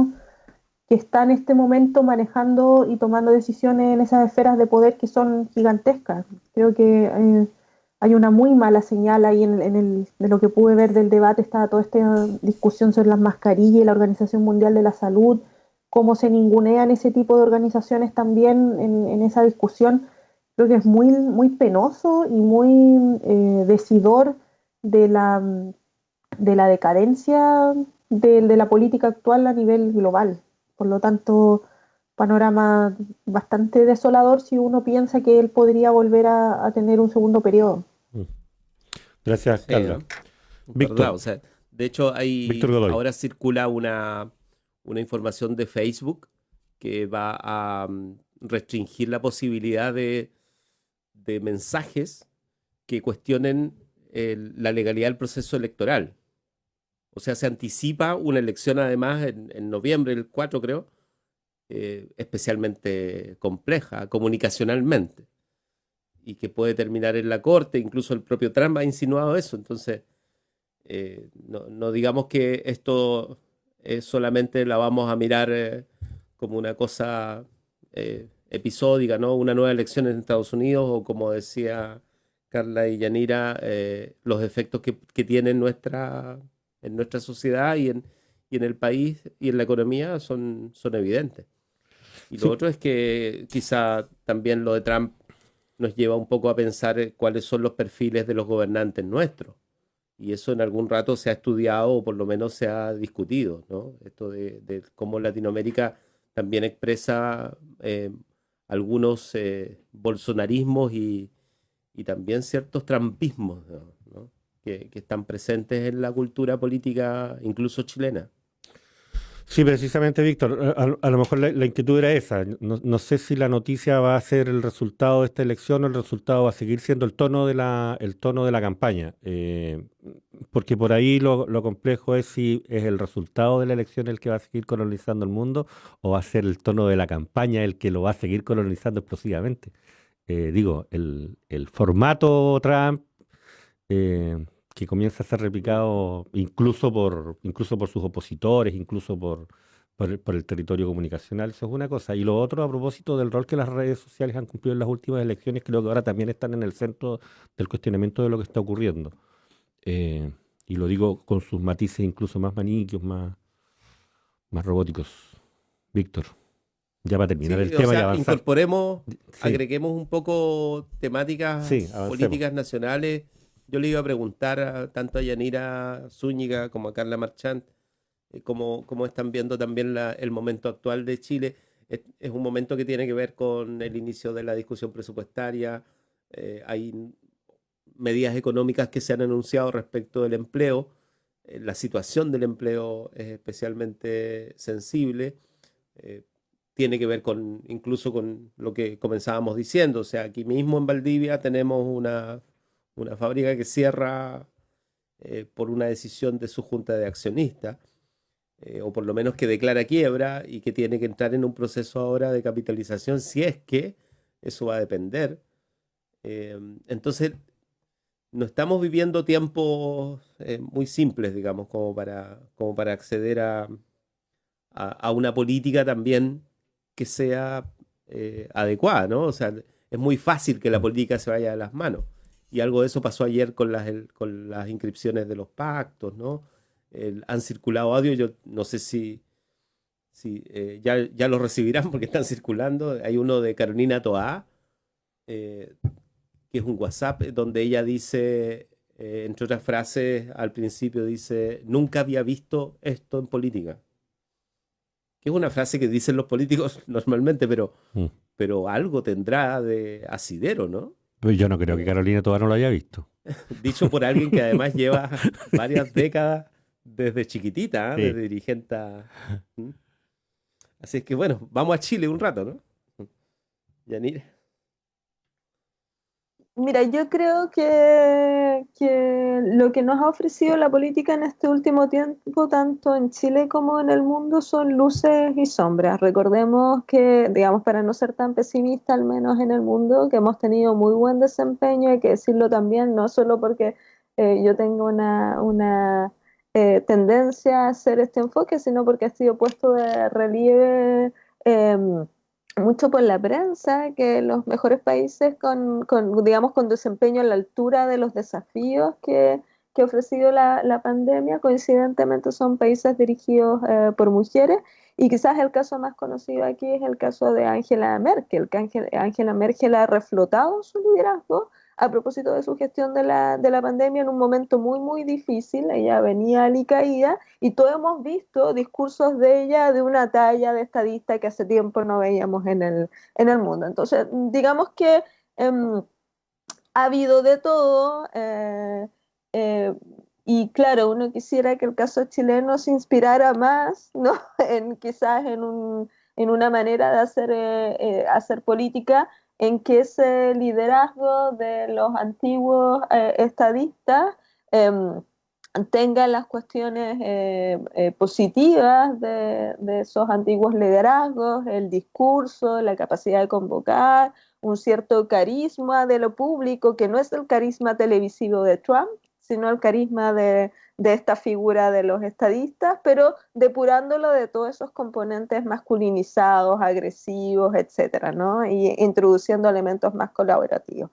en este momento manejando y tomando decisiones en esas esferas de poder que son gigantescas. Creo que hay una muy mala señal ahí de lo que pude ver del debate. Estaba toda esta discusión sobre las mascarillas y la Organización Mundial de la Salud, cómo se ningunean ese tipo de organizaciones también en esa discusión. Creo que es muy, muy penoso y muy decidor de la decadencia de la política actual a nivel global. Por lo tanto, panorama bastante desolador si uno piensa que él podría volver a tener un segundo periodo. Gracias, Carla. ¿no? Víctor. ¿Verdad? O sea, de hecho, Víctor Godoy. ahora circula una una información de Facebook que va a restringir la posibilidad de mensajes que cuestionen la legalidad del proceso electoral. O sea, se anticipa una elección además en noviembre, el 4 creo, especialmente compleja comunicacionalmente y que puede terminar en la corte. Incluso el propio Trump ha insinuado eso. Entonces, no digamos que esto solamente la vamos a mirar como una cosa episódica, ¿no? Una nueva elección en Estados Unidos, o como decía Carla y Yanira, los efectos que tiene en nuestra sociedad y en el país y en la economía son evidentes. Y lo otro es que quizá también lo de Trump nos lleva un poco a pensar cuáles son los perfiles de los gobernantes nuestros. Y eso en algún rato se ha estudiado o por lo menos se ha discutido, ¿no? Esto de cómo Latinoamérica también expresa algunos bolsonarismos y también ciertos trampismos, ¿no? Que están presentes en la cultura política, incluso chilena. Sí, precisamente, Víctor. A lo mejor la inquietud era esa. No sé si la noticia va a ser el resultado de esta elección o el resultado va a seguir siendo el tono de la campaña. Porque por ahí lo complejo es si es el resultado de la elección el que va a seguir colonizando el mundo o va a ser el tono de la campaña el que lo va a seguir colonizando explosivamente. Digo, el formato Trump, que comienza a ser replicado incluso por sus opositores, incluso por el territorio comunicacional. Eso es una cosa. Y lo otro, a propósito del rol que las redes sociales han cumplido en las últimas elecciones, creo que ahora también están en el centro del cuestionamiento de lo que está ocurriendo. Y lo digo con sus matices incluso más maniqueos, más robóticos. Víctor, ya para terminar el tema y avanzar. Incorporemos, Sí. agreguemos un poco temáticas políticas nacionales. Yo le iba a preguntar tanto a Yanira Zúñiga como a Carla Marchant cómo están viendo también el momento actual de Chile. Es un momento que tiene que ver con el inicio de la discusión presupuestaria. Hay medidas económicas que se han anunciado respecto del empleo. La situación del empleo es especialmente sensible. Tiene que ver incluso con lo que comenzábamos diciendo. O sea, aquí mismo en Valdivia tenemos una fábrica que cierra por una decisión de su junta de accionistas, o por lo menos que declara quiebra y que tiene que entrar en un proceso ahora de capitalización, si es que eso va a depender. Entonces, no estamos viviendo tiempos muy simples, digamos, como para acceder a una política también que sea adecuada, ¿no? O sea, es muy fácil que la política se vaya de las manos. Y algo de eso pasó ayer con las inscripciones de los pactos, ¿no? Han circulado audios, yo no sé si ya los recibirán porque están circulando. Hay uno de Carolina Toá, que es un WhatsApp, donde ella dice, entre otras frases, al principio dice, nunca había visto esto en política. Que es una frase que dicen los políticos normalmente, pero algo tendrá de asidero, ¿no? Pues yo no creo que Carolina Toá no lo haya visto. Dicho por alguien que además lleva varias décadas desde chiquitita, Sí. desde dirigente. Así es que bueno, vamos a Chile un rato, ¿no? Yanira. Mira, yo creo que lo que nos ha ofrecido la política en este último tiempo, tanto en Chile como en el mundo, son luces y sombras. Recordemos que, digamos, para no ser tan pesimista, al menos en el mundo, que hemos tenido muy buen desempeño, hay que decirlo también, no solo porque yo tengo una tendencia a hacer este enfoque, sino porque ha sido puesto de relieve mucho por la prensa, que los mejores países digamos, con desempeño a la altura de los desafíos que ha ofrecido la pandemia, coincidentemente son países dirigidos por mujeres, y quizás el caso más conocido aquí es el caso de Angela Merkel, que Angela Merkel ha reflotado su liderazgo a propósito de su gestión de la pandemia en un momento muy, muy difícil. Ella venía alicaída y todos hemos visto discursos de ella de una talla de estadista que hace tiempo no veíamos en el mundo. Entonces, digamos que ha habido de todo. y claro, uno quisiera que el caso chileno se inspirara más, ¿no? Quizás en una manera de hacer política, en que ese liderazgo de los antiguos estadistas em, tenga las cuestiones positivas de esos antiguos liderazgos, el discurso, la capacidad de convocar, un cierto carisma de lo público, que no es el carisma televisivo de Trump, sino el carisma de esta figura de los estadistas, pero depurándolo de todos esos componentes masculinizados, agresivos, etcétera, ¿no? Y introduciendo elementos más colaborativos.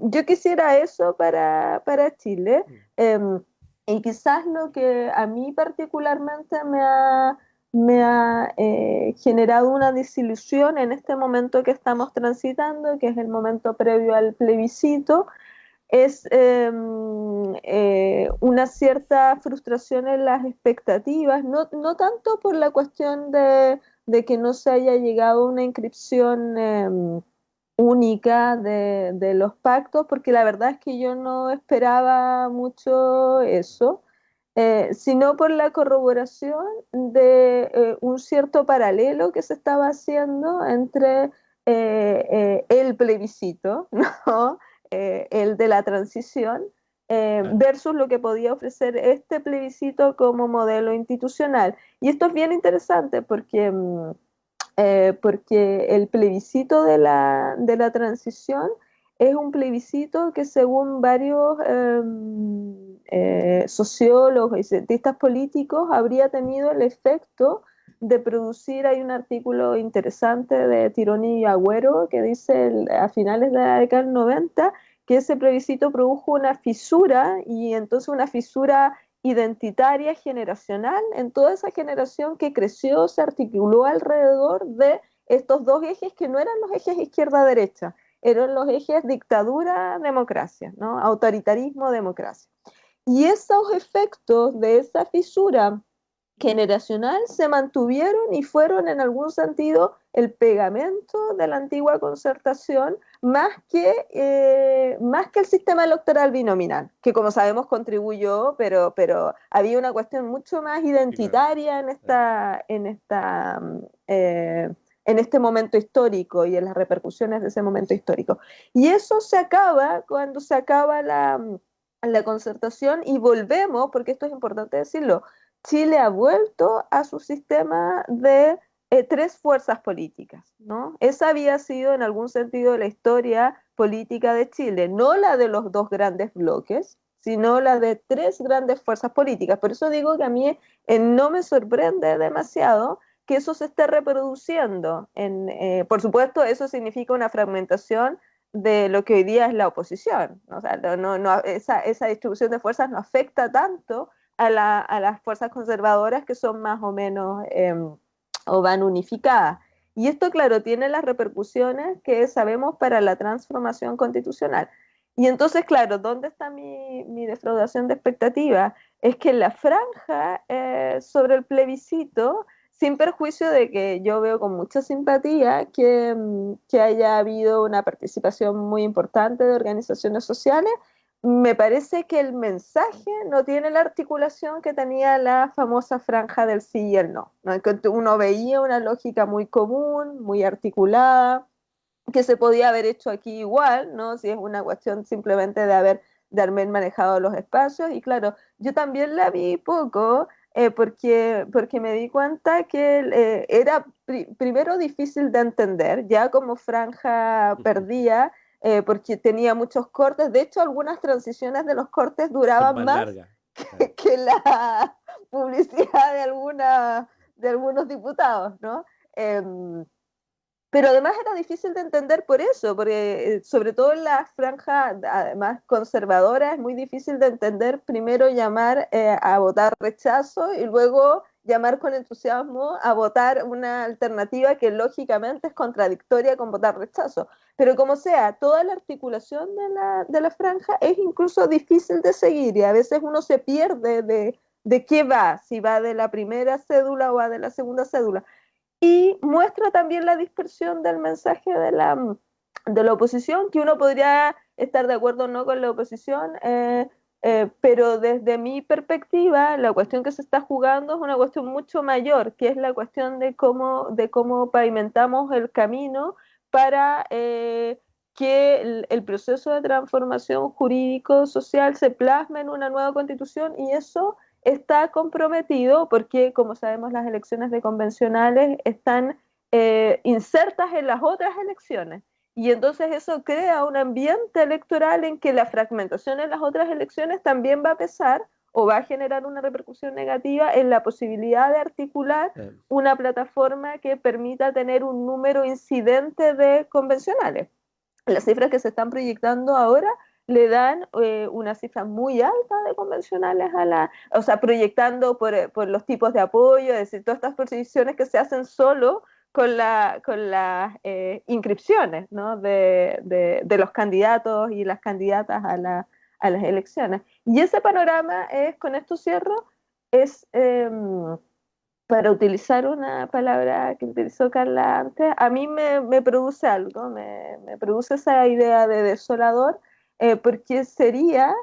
Yo quisiera eso para Chile. Y quizás lo que a mí particularmente me ha generado una desilusión en este momento que estamos transitando, que es el momento previo al plebiscito, es una cierta frustración en las expectativas, no tanto por la cuestión de que no se haya llegado a una inscripción única de los pactos, porque la verdad es que yo no esperaba mucho eso, sino por la corroboración de un cierto paralelo que se estaba haciendo entre el plebiscito, ¿no? El de la transición, versus lo que podía ofrecer este plebiscito como modelo institucional. Y esto es bien interesante porque porque el plebiscito de la transición es un plebiscito que según varios sociólogos y cientistas políticos habría tenido el efecto de producir, hay un artículo interesante de Tironi y Agüero que dice a finales de la década del 90 que ese plebiscito produjo una fisura, y entonces una fisura identitaria, generacional, en toda esa generación que creció, se articuló alrededor de estos dos ejes que no eran los ejes izquierda-derecha, eran los ejes dictadura-democracia, ¿no? Autoritarismo-democracia. Y esos efectos de esa fisura generacional se mantuvieron y fueron en algún sentido el pegamento de la antigua concertación, más que el sistema electoral binominal, que como sabemos contribuyó, pero había una cuestión mucho más identitaria en este momento histórico y en las repercusiones de ese momento histórico. Y eso se acaba cuando se acaba la concertación y volvemos, porque esto es importante decirlo, Chile ha vuelto a su sistema de tres fuerzas políticas, ¿no? Esa había sido en algún sentido la historia política de Chile, no la de los dos grandes bloques, sino la de tres grandes fuerzas políticas. Por eso digo que a mí no me sorprende demasiado que eso se esté reproduciendo. Por supuesto, eso significa una fragmentación de lo que hoy día es la oposición, ¿no? O sea, esa distribución de fuerzas no afecta tanto a las fuerzas conservadoras, que son más o menos o van unificadas. Y esto, claro, tiene las repercusiones que sabemos para la transformación constitucional. Y entonces, claro, ¿dónde está mi defraudación de expectativa? Es que la franja sobre el plebiscito, sin perjuicio de que yo veo con mucha simpatía que haya habido una participación muy importante de organizaciones sociales, me parece que el mensaje no tiene la articulación que tenía la famosa franja del sí y el no, ¿no? Que uno veía una lógica muy común, muy articulada, que se podía haber hecho aquí igual, ¿no? Si es una cuestión simplemente de haber manejado los espacios. Y claro, yo también la vi poco, porque me di cuenta que era primero difícil de entender, ya como franja perdía, porque tenía muchos cortes. De hecho, algunas transiciones de los cortes duraban más que la publicidad de algunos diputados, ¿no? Pero además era difícil de entender por eso, porque sobre todo en la franja, además conservadora, es muy difícil de entender primero llamar a votar rechazo y luego llamar con entusiasmo a votar una alternativa que lógicamente es contradictoria con votar rechazo. Pero como sea, toda la articulación de la franja es incluso difícil de seguir, y a veces uno se pierde de qué va, si va de la primera cédula o va de la segunda cédula. Y muestra también la dispersión del mensaje de la oposición, que uno podría estar de acuerdo o no con la oposición, Pero desde mi perspectiva, la cuestión que se está jugando es una cuestión mucho mayor, que es la cuestión de cómo pavimentamos el camino para que el proceso de transformación jurídico-social se plasme en una nueva constitución, y eso está comprometido porque, como sabemos, las elecciones de convencionales están insertas en las otras elecciones. Y entonces eso crea un ambiente electoral en que la fragmentación en las otras elecciones también va a pesar o va a generar una repercusión negativa en la posibilidad de articular una plataforma que permita tener un número incidente de convencionales. Las cifras que se están proyectando ahora le dan una cifra muy alta de convencionales o sea, proyectando por los tipos de apoyo, es decir, todas estas posiciones que se hacen solo con las inscripciones, ¿no? de los candidatos y las candidatas a las elecciones. Y ese panorama es, con esto cierro, es, para utilizar una palabra que utilizó Carla antes, a mí me produce algo, me produce esa idea de desolador, porque sería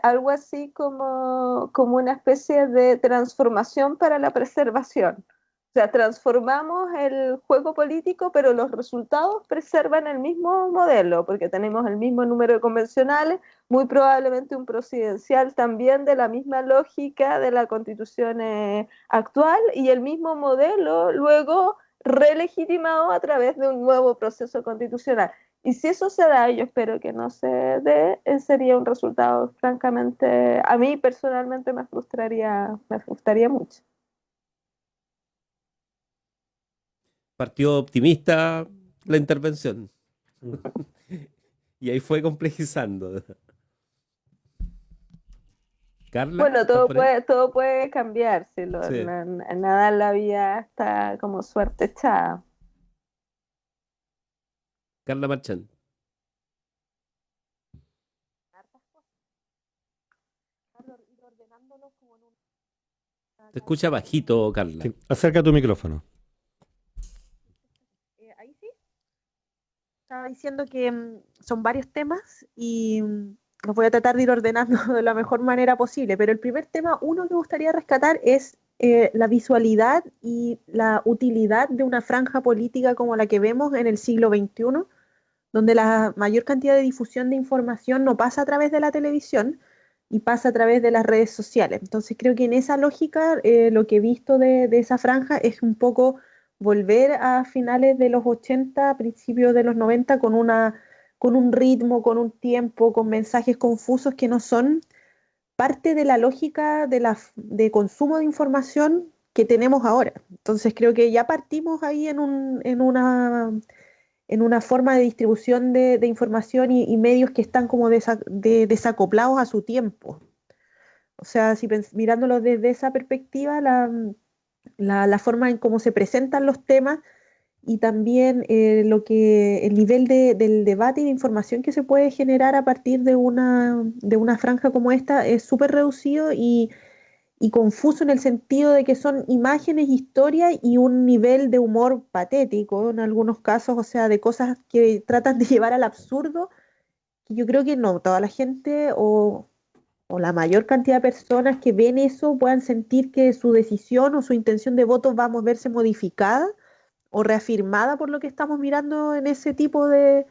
algo así como una especie de transformación para la preservación. O sea, transformamos el juego político, pero los resultados preservan el mismo modelo, porque tenemos el mismo número de convencionales, muy probablemente un presidencial también de la misma lógica de la constitución actual, y el mismo modelo luego relegitimado a través de un nuevo proceso constitucional. Y si eso se da, yo espero que no se dé, sería un resultado francamente, a mí personalmente me frustraría mucho. Partió optimista la intervención. Y ahí fue complejizando. Carla, Bueno, ¿estás por ahí? todo puede cambiar, si Sí. nada en la vida está como suerte echada. Carla Marchand. Te escucha bajito, Carla. Sí, acerca tu micrófono. Ahí sí. Estaba diciendo que son varios temas y los voy a tratar de ir ordenando de la mejor manera posible, pero el primer tema, uno que me gustaría rescatar es la visualidad y la utilidad de una franja política como la que vemos en el siglo XXI, donde la mayor cantidad de difusión de información no pasa a través de la televisión y pasa a través de las redes sociales. Entonces creo que en esa lógica lo que he visto de esa franja es un poco volver a finales de los 80, principios de los 90, con un ritmo, con un tiempo, con mensajes confusos que no son parte de la lógica de consumo de información que tenemos ahora. Entonces creo que ya partimos ahí en una forma de distribución de información y medios que están como desacoplados a su tiempo. O sea, si mirándolo desde esa perspectiva, la forma en cómo se presentan los temas y también el nivel del debate y de información que se puede generar a partir de una franja como esta es súper reducido y confuso, en el sentido de que son imágenes, historias y un nivel de humor patético en algunos casos, o sea, de cosas que tratan de llevar al absurdo, que yo creo que no, toda la gente o la mayor cantidad de personas que ven eso puedan sentir que su decisión o su intención de voto va a verse modificada o reafirmada por lo que estamos mirando en ese tipo de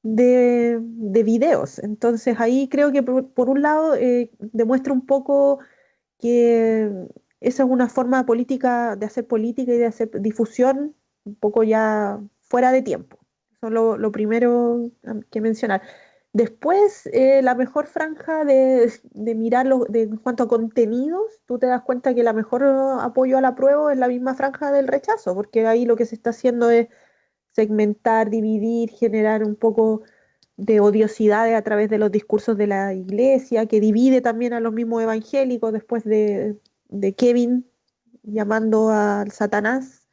videos. Entonces ahí creo que por un lado demuestra un poco que esa es una forma política de hacer política y de hacer difusión un poco ya fuera de tiempo. Eso es lo primero que mencionar. Después, la mejor franja de mirarlo en cuanto a contenidos, tú te das cuenta que la mejor apoyo al apruebo es la misma franja del rechazo, porque ahí lo que se está haciendo es segmentar, dividir, generar un poco de odiosidades a través de los discursos de la iglesia, que divide también a los mismos evangélicos después de Kevin llamando al Satanás.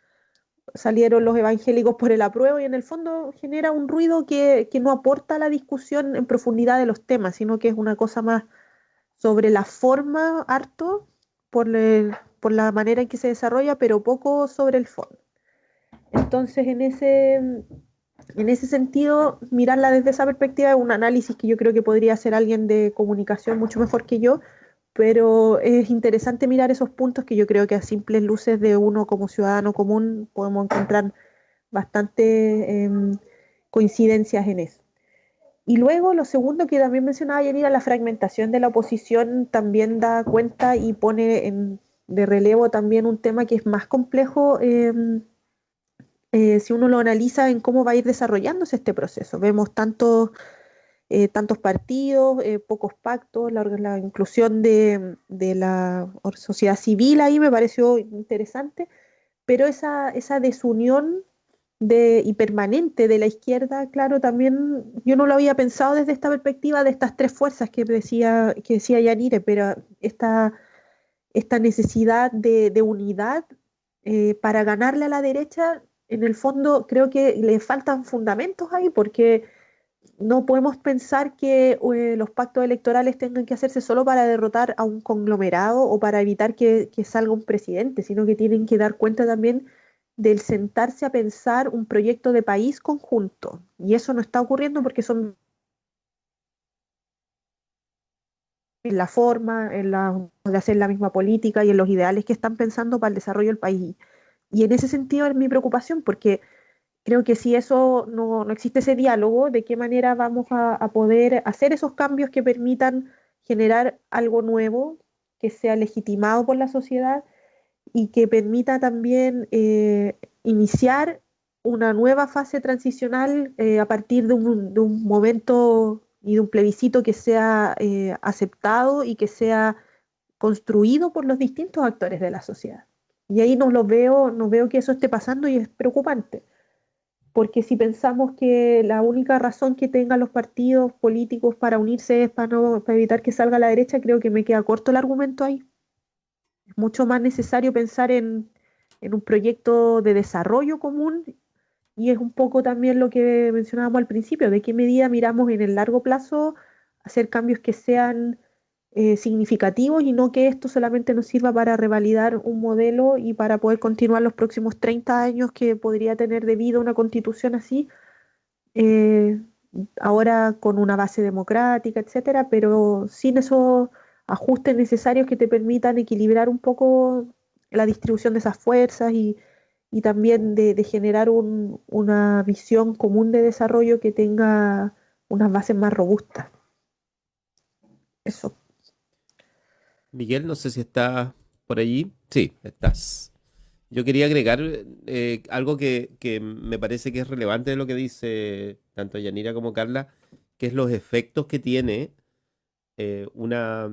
Salieron los evangélicos por el apruebo y en el fondo genera un ruido que no aporta a la discusión en profundidad de los temas, sino que es una cosa más sobre la forma, harto, por la manera en que se desarrolla, pero poco sobre el fondo. Entonces, En ese sentido, mirarla desde esa perspectiva es un análisis que yo creo que podría hacer alguien de comunicación mucho mejor que yo, pero es interesante mirar esos puntos que yo creo que a simples luces de uno como ciudadano común podemos encontrar bastante coincidencias en eso. Y luego lo segundo que también mencionaba Yanira, la fragmentación de la oposición también da cuenta y pone de relevo también un tema que es más complejo si uno lo analiza en cómo va a ir desarrollándose este proceso. Vemos tantos partidos, pocos pactos, la inclusión de la sociedad civil ahí me pareció interesante, pero esa desunión y permanente de la izquierda, claro, también yo no lo había pensado desde esta perspectiva de estas tres fuerzas que decía Yanire, pero esta necesidad de unidad para ganarle a la derecha, en el fondo creo que le faltan fundamentos ahí, porque no podemos pensar que los pactos electorales tengan que hacerse solo para derrotar a un conglomerado o para evitar que salga un presidente, sino que tienen que dar cuenta también del sentarse a pensar un proyecto de país conjunto. Y eso no está ocurriendo porque son en la forma, de hacer la misma política y en los ideales que están pensando para el desarrollo del país. Y en ese sentido es mi preocupación, porque creo que si eso no existe ese diálogo, ¿de qué manera vamos a poder hacer esos cambios que permitan generar algo nuevo, que sea legitimado por la sociedad y que permita también iniciar una nueva fase transicional a partir de un momento y de un plebiscito que sea aceptado y que sea construido por los distintos actores de la sociedad? Y ahí no veo que eso esté pasando y es preocupante, porque si pensamos que la única razón que tengan los partidos políticos para unirse es para evitar que salga la derecha, creo que me queda corto el argumento ahí. Es mucho más necesario pensar en un proyecto de desarrollo común, y es un poco también lo que mencionábamos al principio, de qué medida miramos en el largo plazo hacer cambios que sean significativos y no que esto solamente nos sirva para revalidar un modelo y para poder continuar los próximos 30 años que podría tener de vida una constitución así, eh, ahora con una base democrática, etcétera, pero sin esos ajustes necesarios que te permitan equilibrar un poco la distribución de esas fuerzas y también de generar una visión común de desarrollo que tenga unas bases más robustas. Eso. Miguel, no sé si estás por allí. Sí, estás. Yo quería agregar algo que me parece que es relevante de lo que dice tanto Yanira como Carla, que es los efectos que tiene una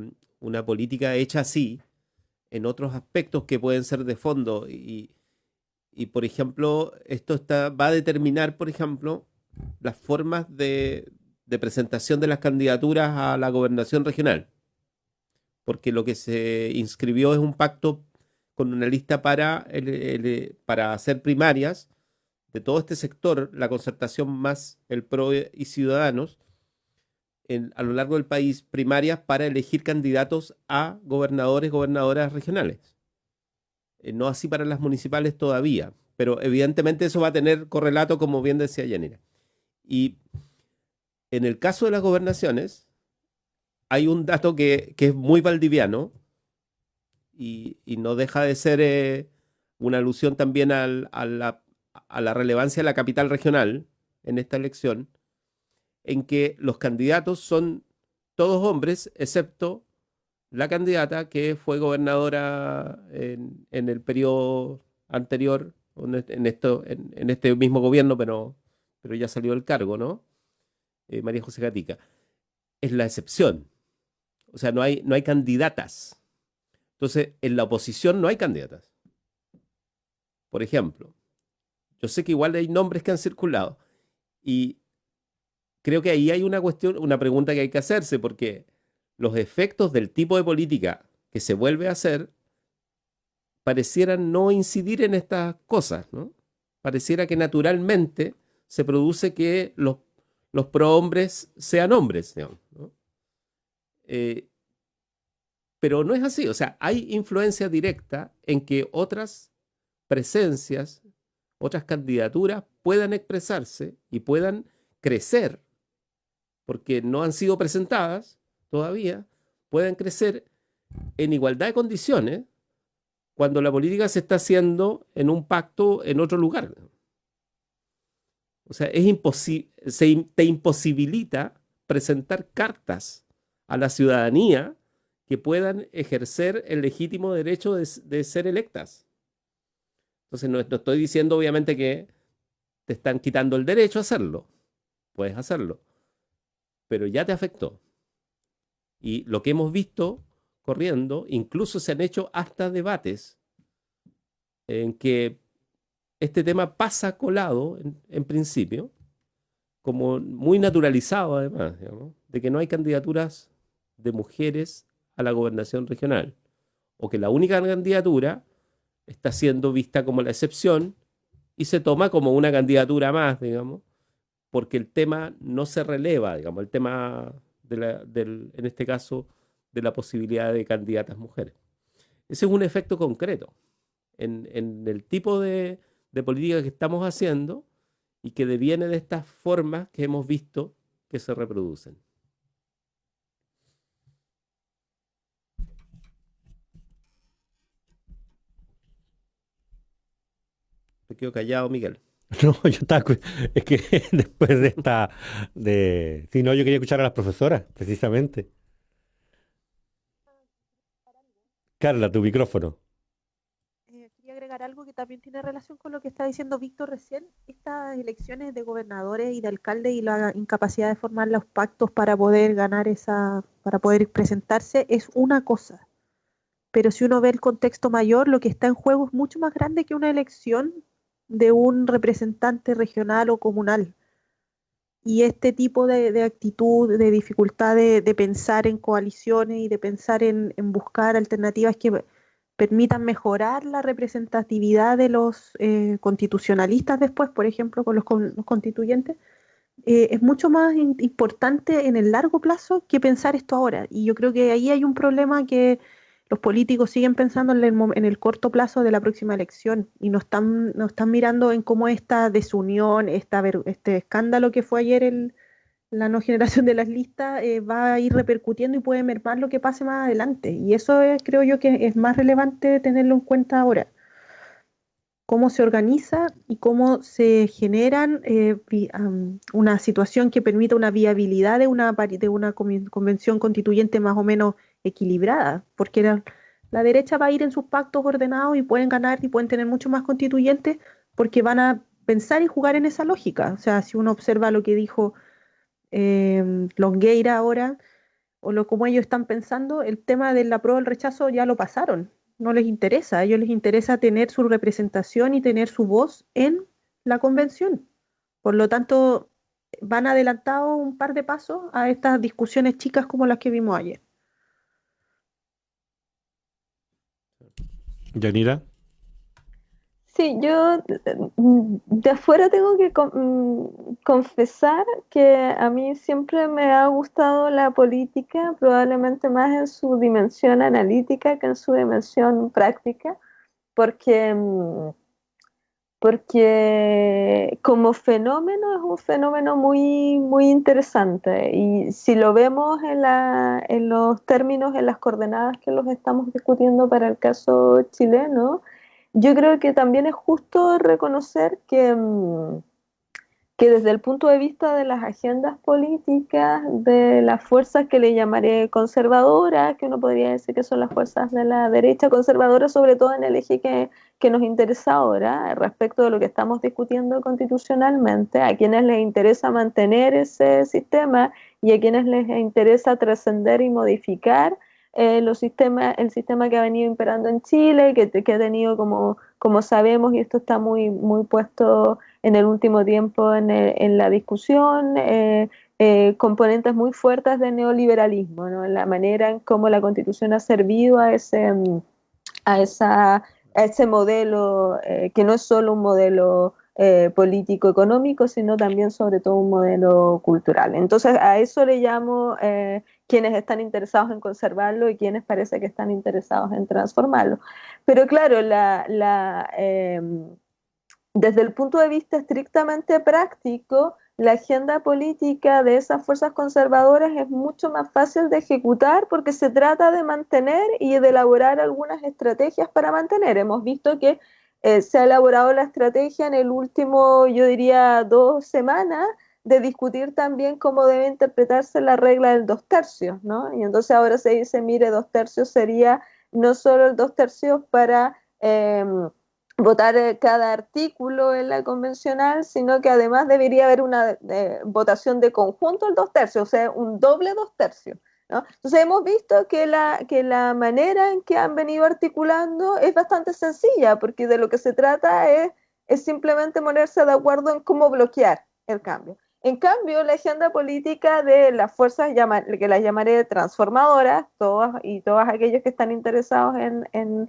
política hecha así en otros aspectos que pueden ser de fondo. Y, por ejemplo, esto va a determinar, por ejemplo, las formas de presentación de las candidaturas a la gobernación regional. Porque lo que se inscribió es un pacto con una lista para hacer primarias de todo este sector, la concertación más el PRO y Ciudadanos, a lo largo del país, primarias para elegir candidatos a gobernadores, gobernadoras regionales. No así para las municipales todavía, pero evidentemente eso va a tener correlato, como bien decía Yanira. Y en el caso de las gobernaciones, hay un dato que es muy valdiviano y no deja de ser una alusión también a la relevancia de la capital regional en esta elección, en que los candidatos son todos hombres, excepto la candidata que fue gobernadora en el periodo anterior, en este mismo gobierno, pero ya salió del cargo, ¿no? María José Gatica. Es la excepción. O sea, no hay candidatas. Entonces, en la oposición no hay candidatas. Por ejemplo, yo sé que igual hay nombres que han circulado y creo que ahí hay una pregunta que hay que hacerse, porque los efectos del tipo de política que se vuelve a hacer parecieran no incidir en estas cosas, ¿no? Pareciera que naturalmente se produce que los prohombres sean hombres, digamos, ¿no? Pero no es así, o sea, hay influencia directa en que otras presencias, otras candidaturas puedan expresarse y puedan crecer, porque no han sido presentadas todavía, puedan crecer en igualdad de condiciones cuando la política se está haciendo en un pacto en otro lugar. O sea, te imposibilita presentar cartas a la ciudadanía que puedan ejercer el legítimo derecho de ser electas. Entonces, no estoy diciendo obviamente que te están quitando el derecho a hacerlo. Puedes hacerlo, pero ya te afectó. Y lo que hemos visto corriendo, incluso se han hecho hasta debates en que este tema pasa colado, en principio, como muy naturalizado además, digamos, de que no hay candidaturas de mujeres a la gobernación regional, o que la única candidatura está siendo vista como la excepción y se toma como una candidatura más, digamos, porque el tema no se releva, digamos, el tema en este caso, de la posibilidad de candidatas mujeres. Ese es un efecto concreto en el tipo de política que estamos haciendo y que deviene de estas formas que hemos visto que se reproducen. Me quedo callado, Miguel. No, yo estaba. Es que después de esta. Si no, yo quería escuchar a las profesoras, precisamente. Carla, tu micrófono. Quería agregar algo que también tiene relación con lo que está diciendo Víctor recién. Estas elecciones de gobernadores y de alcaldes y la incapacidad de formar los pactos para poder ganar para poder presentarse es una cosa. Pero si uno ve el contexto mayor, lo que está en juego es mucho más grande que una elección de un representante regional o comunal. Y este tipo de actitud, de dificultad de pensar en coaliciones y de pensar en buscar alternativas que permitan mejorar la representatividad de los constitucionalistas después, por ejemplo, con los constituyentes, es mucho más importante en el largo plazo que pensar esto ahora. Y yo creo que ahí hay un problema que los políticos siguen pensando en el corto plazo de la próxima elección y no están mirando en cómo esta desunión, este escándalo que fue ayer la no generación de las listas va a ir repercutiendo y puede mermar lo que pase más adelante. Y eso creo yo que es más relevante tenerlo en cuenta ahora. Cómo se organiza y cómo se generan una situación que permita una viabilidad de una convención constituyente más o menos equilibrada, porque la derecha va a ir en sus pactos ordenados y pueden ganar y pueden tener mucho más constituyentes porque van a pensar y jugar en esa lógica. O sea, si uno observa lo que dijo Longueira ahora, o como ellos están pensando, el tema del apruebo o el rechazo ya lo pasaron. No les interesa, a ellos les interesa tener su representación y tener su voz en la convención. Por lo tanto, van adelantados un par de pasos a estas discusiones chicas como las que vimos ayer. Yanira. Sí, yo de afuera tengo que confesar que a mí siempre me ha gustado la política, probablemente más en su dimensión analítica que en su dimensión práctica, porque como fenómeno es un fenómeno muy, muy interesante y si lo vemos en los términos, en las coordenadas que los estamos discutiendo para el caso chileno, yo creo que también es justo reconocer que desde el punto de vista de las agendas políticas, de las fuerzas que le llamaré conservadoras, que uno podría decir que son las fuerzas de la derecha conservadora, sobre todo en el eje que nos interesa ahora, respecto de lo que estamos discutiendo constitucionalmente, a quienes les interesa mantener ese sistema y a quienes les interesa trascender y modificar el sistema que ha venido imperando en Chile, que ha tenido, como sabemos, y esto está muy, muy puesto en el último tiempo en la discusión, componentes muy fuertes de neoliberalismo, ¿no? En la manera en cómo la Constitución ha servido a ese modelo, que no es solo un modelo político-económico, sino también sobre todo un modelo cultural. Entonces a eso le llamo quienes están interesados en conservarlo y quienes parece que están interesados en transformarlo. Pero claro, desde el punto de vista estrictamente práctico, la agenda política de esas fuerzas conservadoras es mucho más fácil de ejecutar porque se trata de mantener y de elaborar algunas estrategias para mantener. Hemos visto que se ha elaborado la estrategia en el último, yo diría, 2 semanas, de discutir también cómo debe interpretarse la regla del 2/3, ¿no? Y entonces ahora se dice, mire, 2/3 sería no solo el 2/3 para votar cada artículo en la convencional, sino que además debería haber una votación de conjunto el 2/3, o sea, un doble 2/3, ¿no? Entonces hemos visto que la manera en que han venido articulando es bastante sencilla, porque de lo que se trata es simplemente ponerse de acuerdo en cómo bloquear el cambio. En cambio, la agenda política de las fuerzas, que las llamaré transformadoras, todos aquellos que están interesados en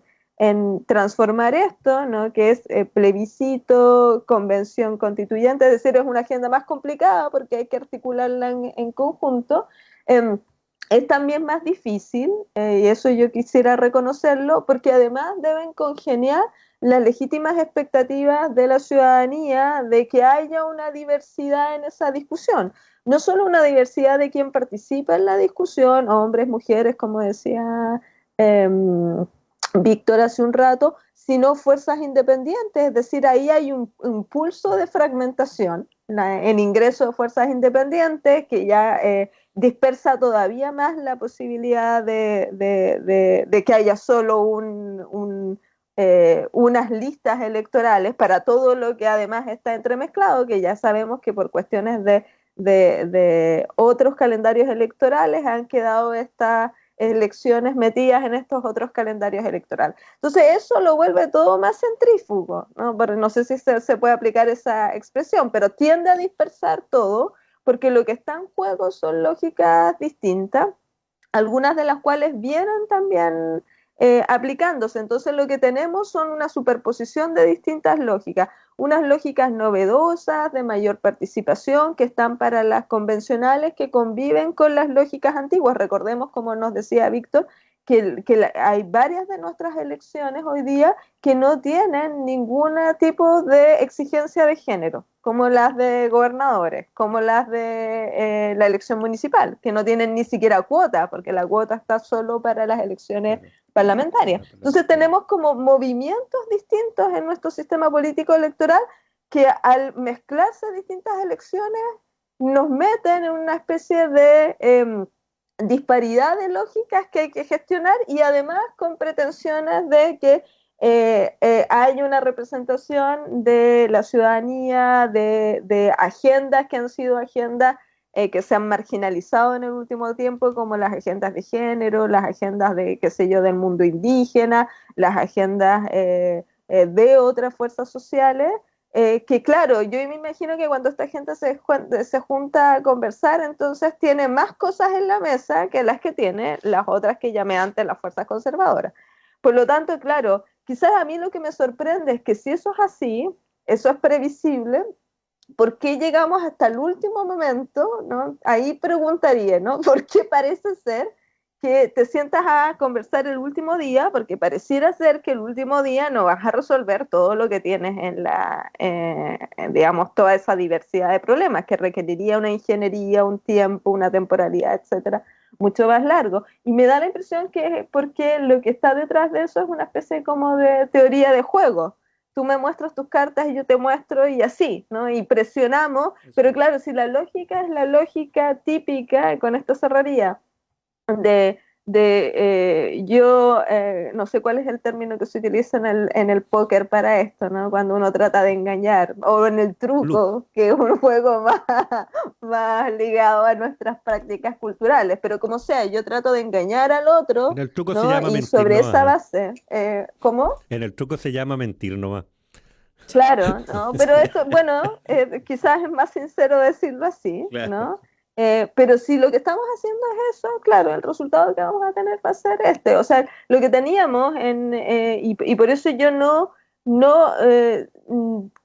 transformar esto, ¿no? Que es plebiscito, convención constituyente, es decir, es una agenda más complicada porque hay que articularla en conjunto. Es también más difícil, y eso yo quisiera reconocerlo, porque además deben congeniar las legítimas expectativas de la ciudadanía de que haya una diversidad en esa discusión. No solo una diversidad de quien participa en la discusión, hombres, mujeres, como decía Víctor hace un rato, sino fuerzas independientes, es decir, ahí hay un pulso de fragmentación en ingreso de fuerzas independientes que ya dispersa todavía más la posibilidad de que haya solo unas listas electorales para todo lo que además está entremezclado, que ya sabemos que por cuestiones de otros calendarios electorales han quedado estas elecciones metidas en estos otros calendarios electorales. Entonces eso lo vuelve todo más centrífugo, ¿no? Pero no sé si se puede aplicar esa expresión, pero tiende a dispersar todo porque lo que está en juego son lógicas distintas, algunas de las cuales vienen también aplicándose. Entonces lo que tenemos son una superposición de distintas lógicas, unas lógicas novedosas, de mayor participación, que están para las convencionales, que conviven con las lógicas antiguas. Recordemos, como nos decía Víctor, que hay varias de nuestras elecciones hoy día que no tienen ningún tipo de exigencia de género, como las de gobernadores, como las de la elección municipal, que no tienen ni siquiera cuota, porque la cuota está solo para las elecciones parlamentarias. Entonces tenemos como movimientos distintos en nuestro sistema político electoral que al mezclarse distintas elecciones nos meten en una especie de disparidad de lógicas que hay que gestionar y además con pretensiones de que hay una representación de la ciudadanía, de agendas que han sido agendas que se han marginalizado en el último tiempo, como las agendas de género, las agendas de, qué sé yo, del mundo indígena, las agendas de otras fuerzas sociales, que claro, yo me imagino que cuando esta gente se junta a conversar, entonces tiene más cosas en la mesa que las que tiene las otras que llamé antes las fuerzas conservadoras. Por lo tanto, claro, quizás a mí lo que me sorprende es que si eso es así, eso es previsible, ¿por qué llegamos hasta el último momento, ¿no? Ahí preguntaría, ¿no? ¿Por qué parece ser que te sientas a conversar el último día? Porque pareciera ser que el último día no vas a resolver todo lo que tienes en digamos, toda esa diversidad de problemas que requeriría una ingeniería, un tiempo, una temporalidad, etcétera, mucho más largo. Y me da la impresión que es porque lo que está detrás de eso es una especie como de teoría de juego. Tú me muestras tus cartas y yo te muestro y así, ¿no? Y presionamos, pero claro, si la lógica es la lógica típica, con esto cerraría, no sé cuál es el término que se utiliza en el póker para esto, ¿no? Cuando uno trata de engañar, o en el truco, que es un juego más ligado a nuestras prácticas culturales, pero como sea, yo trato de engañar al otro, En el truco ¿no? se llama Y mentir sobre nomás. esa base, ¿cómo? En el truco se llama mentir nomás. Claro, ¿no? Pero esto, bueno, quizás es más sincero decirlo así, Claro. ¿no? Pero si lo que estamos haciendo es eso, claro, el resultado que vamos a tener va a ser este. O sea, lo que teníamos y por eso yo no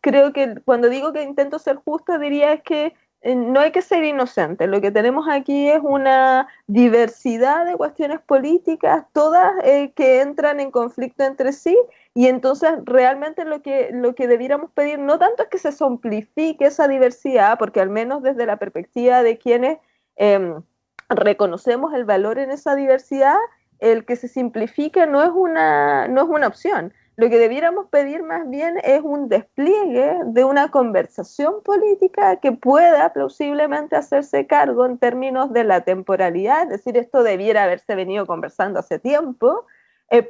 creo que cuando digo que intento ser justo, diría es que no hay que ser inocentes. Lo que tenemos aquí es una diversidad de cuestiones políticas, todas que entran en conflicto entre sí, y entonces realmente lo que debiéramos pedir no tanto es que se simplifique esa diversidad, porque al menos desde la perspectiva de quienes reconocemos el valor en esa diversidad, el que se simplifique no es una opción. Lo que debiéramos pedir más bien es un despliegue de una conversación política que pueda plausiblemente hacerse cargo en términos de la temporalidad, es decir, esto debiera haberse venido conversando hace tiempo,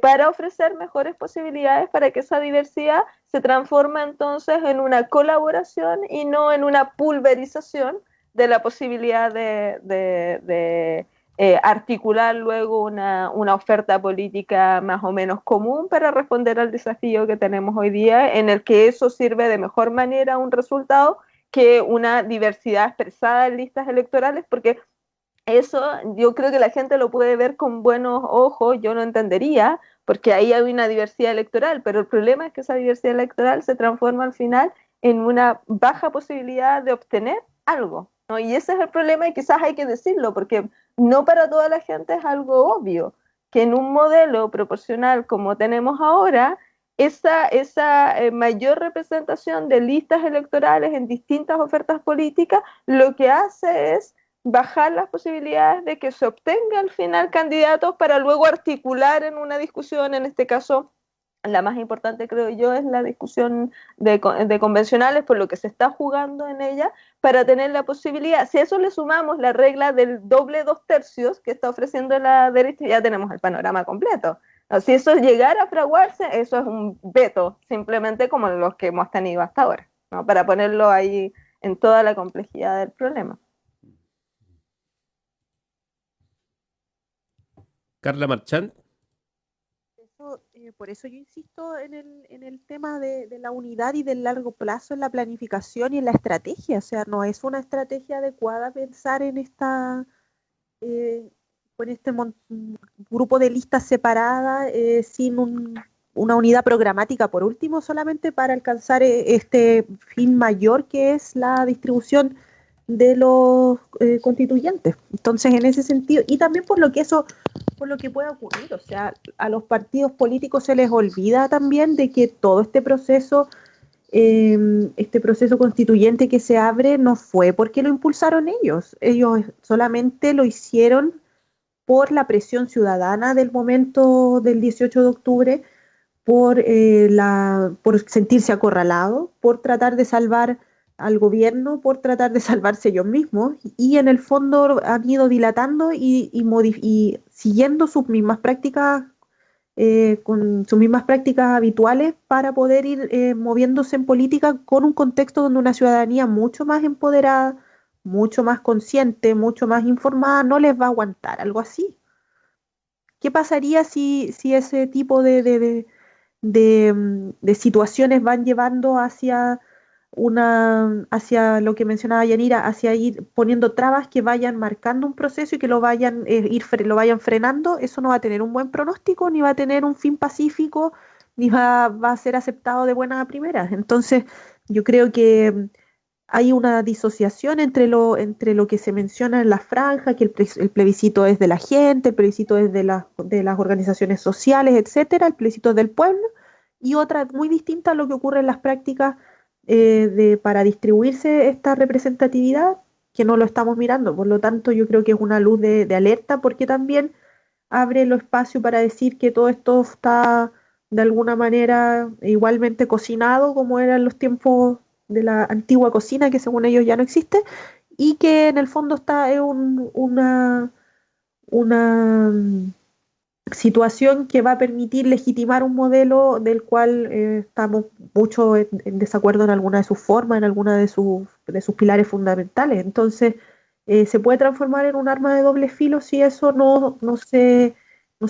para ofrecer mejores posibilidades para que esa diversidad se transforme entonces en una colaboración y no en una pulverización de la posibilidad de articular luego una oferta política más o menos común para responder al desafío que tenemos hoy día, en el que eso sirve de mejor manera a un resultado que una diversidad expresada en listas electorales, porque eso yo creo que la gente lo puede ver con buenos ojos, yo no entendería, porque ahí hay una diversidad electoral, pero el problema es que esa diversidad electoral se transforma al final en una baja posibilidad de obtener algo, ¿no? Y ese es el problema, y quizás hay que decirlo, porque no para toda la gente es algo obvio, que en un modelo proporcional como tenemos ahora, esa mayor representación de listas electorales en distintas ofertas políticas, lo que hace es bajar las posibilidades de que se obtenga al final candidatos para luego articular en una discusión, en este caso la más importante creo yo es la discusión de convencionales, por lo que se está jugando en ella, para tener la posibilidad, si a eso le sumamos la regla del doble 2/3 que está ofreciendo la derecha, ya tenemos el panorama completo. No, si eso llegara a fraguarse, eso es un veto, simplemente como los que hemos tenido hasta ahora, ¿no? Para ponerlo ahí en toda la complejidad del problema. Carla Marchand. Por eso yo insisto en el tema de la unidad y del largo plazo en la planificación y en la estrategia. O sea, no es una estrategia adecuada pensar en con este grupo de listas separadas, sin una unidad programática, por último, solamente para alcanzar este fin mayor que es la distribución de los constituyentes. Entonces, en ese sentido, y también por lo que puede ocurrir, o sea, a los partidos políticos se les olvida también de que todo este proceso constituyente que se abre no fue porque lo impulsaron ellos solamente lo hicieron por la presión ciudadana del momento del 18 de octubre, por sentirse acorralado, por tratar de salvar al gobierno, por tratar de salvarse ellos mismos, y en el fondo han ido dilatando y siguiendo sus mismas prácticas, con sus mismas prácticas habituales para poder ir moviéndose en política con un contexto donde una ciudadanía mucho más empoderada, mucho más consciente, mucho más informada, no les va a aguantar algo así. ¿Qué pasaría si ese tipo de situaciones van llevando hacia lo que mencionaba Yanira, hacia ir poniendo trabas que vayan marcando un proceso y que lo vayan frenando? Eso no va a tener un buen pronóstico, ni va a tener un fin pacífico, ni va a ser aceptado de buenas a primeras. Entonces, yo creo que hay una disociación entre lo que se menciona en la franja, que el plebiscito es de la gente, el plebiscito es de las organizaciones sociales, etcétera, el plebiscito es del pueblo, y otra muy distinta a lo que ocurre en las prácticas para distribuirse esta representatividad, que no lo estamos mirando. Por lo tanto, yo creo que es una luz de alerta, porque también abre el espacio para decir que todo esto está de alguna manera igualmente cocinado, como eran los tiempos de la antigua cocina, que según ellos ya no existe, y que en el fondo está una situación que va a permitir legitimar un modelo del cual estamos mucho en desacuerdo en alguna de sus formas, en alguna de sus pilares fundamentales. Entonces, se puede transformar en un arma de doble filo si eso no se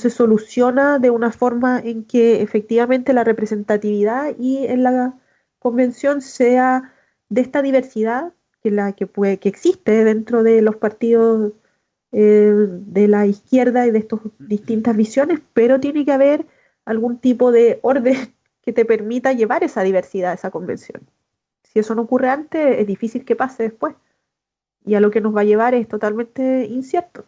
soluciona de una forma en que efectivamente la representatividad y en la convención sea de esta diversidad que existe dentro de los partidos de la izquierda y de estas distintas visiones, pero tiene que haber algún tipo de orden que te permita llevar esa diversidad a esa convención. Si eso no ocurre antes, es difícil que pase después. y a lo que nos va a llevar es totalmente incierto.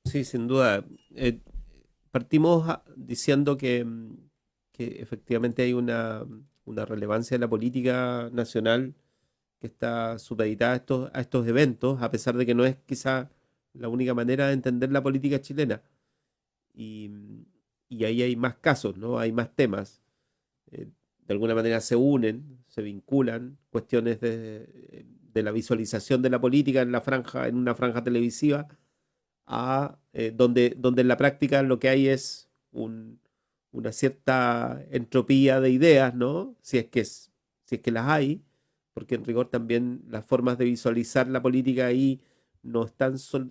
Sí, sin duda. Partimos diciendo que efectivamente hay una relevancia de la política nacional que está supeditada a estos eventos, a pesar de que no es quizá la única manera de entender la política chilena. Y, y ahí hay más casos, ¿no? Hay más temas. De alguna manera se unen, se vinculan cuestiones de la visualización de la política en en una franja televisiva, donde en la práctica lo que hay es una cierta entropía de ideas, ¿no? Si es que las hay, porque en rigor también las formas de visualizar la política ahí no están solo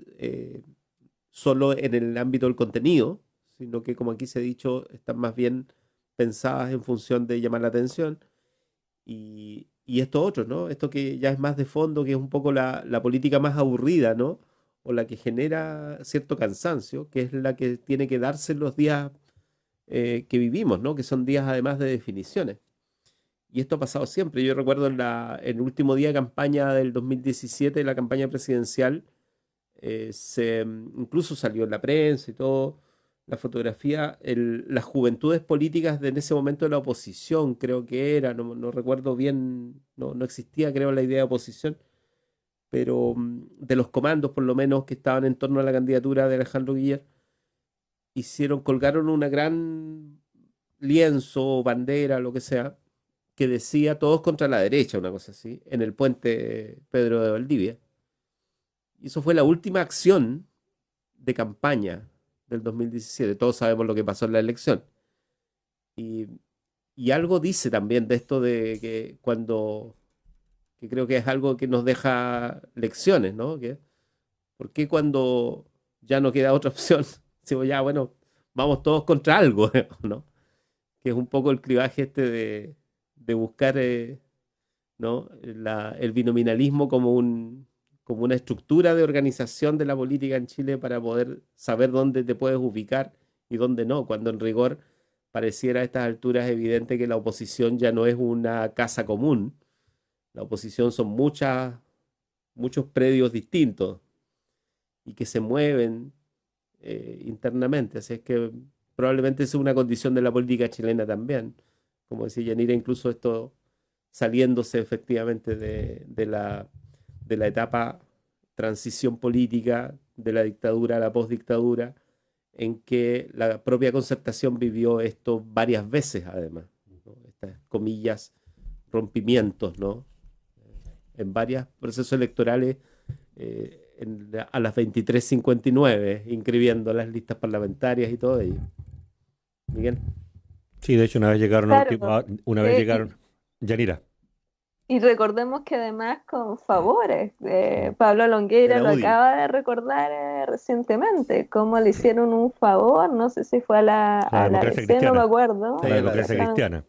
en el ámbito del contenido, sino que, como aquí se ha dicho, están más bien pensadas en función de llamar la atención. Y esto otro, ¿no? Esto que ya es más de fondo, que es un poco la política más aburrida, ¿no? O la que genera cierto cansancio, que es la que tiene que darse en los días que vivimos, ¿no? Que son días además de definiciones. Y esto ha pasado siempre. Yo recuerdo en el último día de campaña del 2017, la campaña presidencial, incluso salió en la prensa y todo, la fotografía, las juventudes políticas en ese momento de la oposición, creo que era, no recuerdo bien, no existía, creo, la idea de oposición, pero de los comandos, por lo menos, que estaban en torno a la candidatura de Alejandro Guillermo, colgaron una gran lienzo, bandera, lo que sea, que decía todos contra la derecha, una cosa así, en el puente Pedro de Valdivia. Y eso fue la última acción de campaña del 2017. Todos sabemos lo que pasó en la elección. Y, y algo dice también de esto de que creo que es algo que nos deja lecciones, ¿no? ¿Por qué cuando ya no queda otra opción, decimos ya, bueno, vamos todos contra algo, ¿no? Que es un poco el clivaje de buscar, ¿no? El binominalismo como como una estructura de organización de la política en Chile para poder saber dónde te puedes ubicar y dónde no, cuando en rigor pareciera a estas alturas evidente que la oposición ya no es una casa común. La oposición son muchos predios distintos y que se mueven internamente. Así es que probablemente es una condición de la política chilena también. Como decía Yanira, incluso esto saliéndose efectivamente de la etapa transición política, de la dictadura a la postdictadura, en que la propia Concertación vivió esto varias veces además, ¿no? Estas comillas, rompimientos, ¿no? En varios procesos electorales a las 23:59, inscribiendo las listas parlamentarias y todo ello. Miguel. Sí, de hecho, una vez llegaron, Claro, una vez y, llegaron, Yanira, y recordemos que además con favores, mm, Pablo De Longueira la lo UDI. acaba de recordar recientemente, cómo le hicieron un favor, no sé si fue a la a la democracia DC, no me cristiana, acuerdo Sí, la a la democracia DC. cristiana.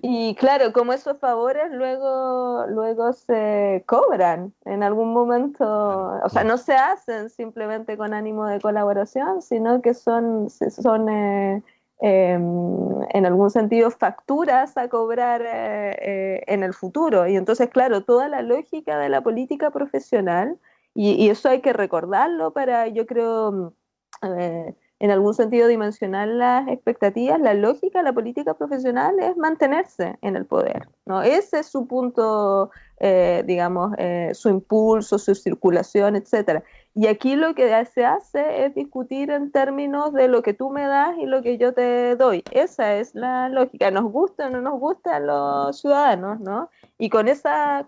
Y claro, como esos favores luego se cobran en algún momento, Claro. o sea, no se hacen simplemente con ánimo de colaboración, sino que son en algún sentido facturas a cobrar en el futuro. Y entonces, claro, toda la lógica de la política profesional, y eso hay que recordarlo para, yo creo, en algún sentido dimensionar las expectativas, la lógica de la política profesional es mantenerse en el poder, ¿no? Ese es su punto, digamos, su impulso, su circulación, etcétera. Y aquí lo que se hace es discutir en términos de lo que tú me das y lo que yo te doy. Esa es la lógica. Nos gusta o no nos gusta a los ciudadanos, ¿no? Y con esa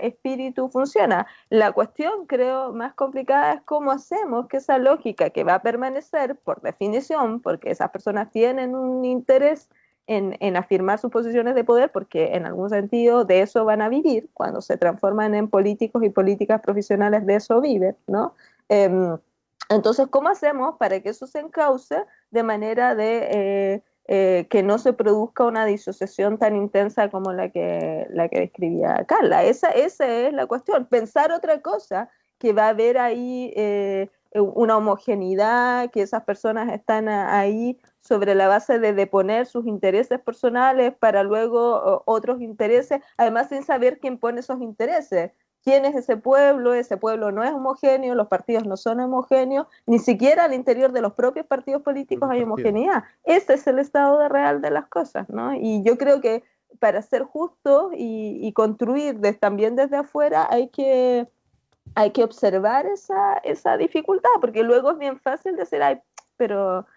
espíritu funciona. La cuestión, creo, más complicada es cómo hacemos que esa lógica que va a permanecer por definición, porque esas personas tienen un interés en afirmar sus posiciones de poder, porque en algún sentido de eso van a vivir, cuando se transforman en políticos y políticas profesionales de eso viven, ¿no? Entonces, ¿cómo hacemos para que eso se encauce de manera que no se produzca una disociación tan intensa como la que describía Carla? Esa es la cuestión. Pensar otra cosa, que va a haber ahí una homogeneidad, que esas personas están ahí sobre la base de deponer sus intereses personales para luego otros intereses, además sin saber quién pone esos intereses. ¿Quién es ese pueblo? Ese pueblo no es homogéneo, los partidos no son homogéneos, ni siquiera al interior de los propios partidos políticos hay homogeneidad. Ese es el estado real de las cosas, ¿no? Y yo creo que para ser justos y construir también desde afuera hay que observar esa dificultad, porque luego es bien fácil decir, ay, pero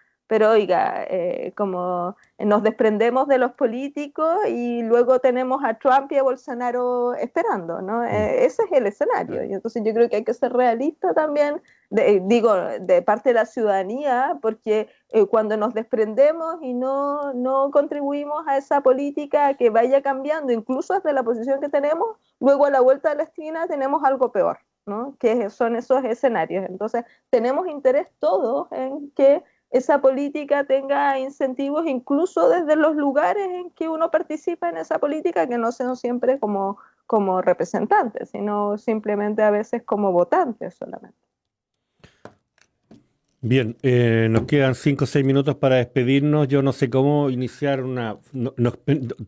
oiga, como nos desprendemos de los políticos y luego tenemos a Trump y a Bolsonaro esperando, ¿no? Ese es el escenario. Y entonces yo creo que hay que ser realista también, de parte de la ciudadanía, porque cuando nos desprendemos y no contribuimos a esa política que vaya cambiando, incluso desde la posición que tenemos, luego a la vuelta de la esquina tenemos algo peor, ¿no? Que son esos escenarios. Entonces tenemos interés todos en que esa política tenga incentivos incluso desde los lugares en que uno participa en esa política, que no sean siempre como representantes, sino simplemente a veces como votantes solamente. Bien, nos quedan 5 o 6 minutos para despedirnos. Yo no sé cómo iniciar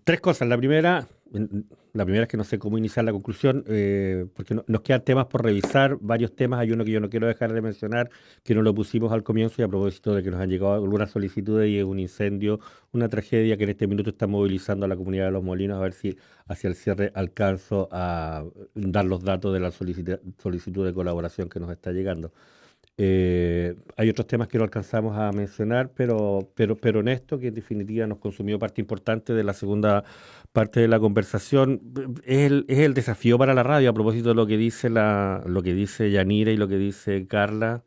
tres cosas. La primera es que no sé cómo iniciar la conclusión, porque nos quedan temas por revisar, varios temas. Hay uno que yo no quiero dejar de mencionar, que no lo pusimos al comienzo, y a propósito de que nos han llegado algunas solicitudes y es un incendio, una tragedia que en este minuto está movilizando a la comunidad de Los Molinos, a ver si hacia el cierre alcanzo a dar los datos de la solicitud de colaboración que nos está llegando. Hay otros temas que no alcanzamos a mencionar, pero en esto, que en definitiva nos consumió parte importante de la segunda parte de la conversación, es el desafío para la radio, a propósito de lo que dice Yanira y lo que dice Carla.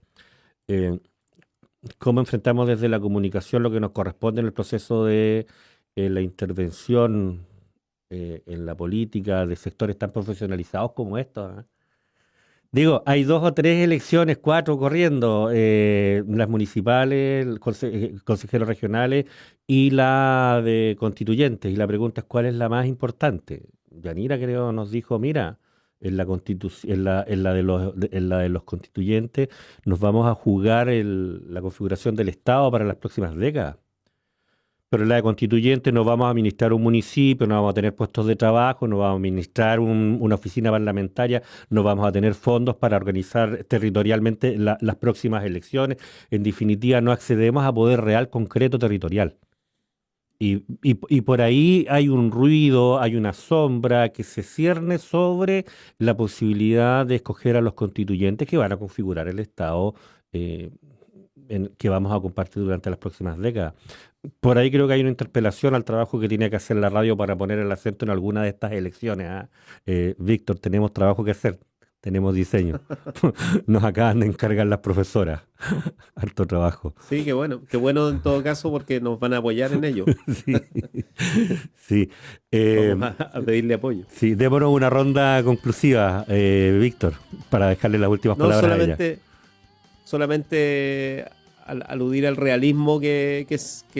Cómo enfrentamos desde la comunicación lo que nos corresponde en el proceso de la intervención en la política de sectores tan profesionalizados como estos, ¿eh? Digo, hay 2 o 3 elecciones, 4 corriendo, las municipales, consejeros regionales y la de constituyentes. Y la pregunta es, ¿cuál es la más importante? Yanira, creo, nos dijo, mira, en la de los constituyentes nos vamos a jugar la configuración del Estado para las próximas décadas. Pero en la de constituyente no vamos a administrar un municipio, no vamos a tener puestos de trabajo, no vamos a administrar una oficina parlamentaria, no vamos a tener fondos para organizar territorialmente las próximas elecciones. En definitiva, no accedemos a poder real concreto territorial. Y por ahí hay un ruido, hay una sombra que se cierne sobre la posibilidad de escoger a los constituyentes que van a configurar el Estado que vamos a compartir durante las próximas décadas. Por ahí creo que hay una interpelación al trabajo que tiene que hacer la radio para poner el acento en alguna de estas elecciones. Víctor, tenemos trabajo que hacer, tenemos diseño. Nos acaban de encargar las profesoras. Harto trabajo. Sí, qué bueno en todo caso, porque nos van a apoyar en ello. Sí, sí. Vamos a pedirle apoyo. Sí, démonos una ronda conclusiva, Víctor, para dejarle las últimas palabras a ella. Solamente aludir al realismo que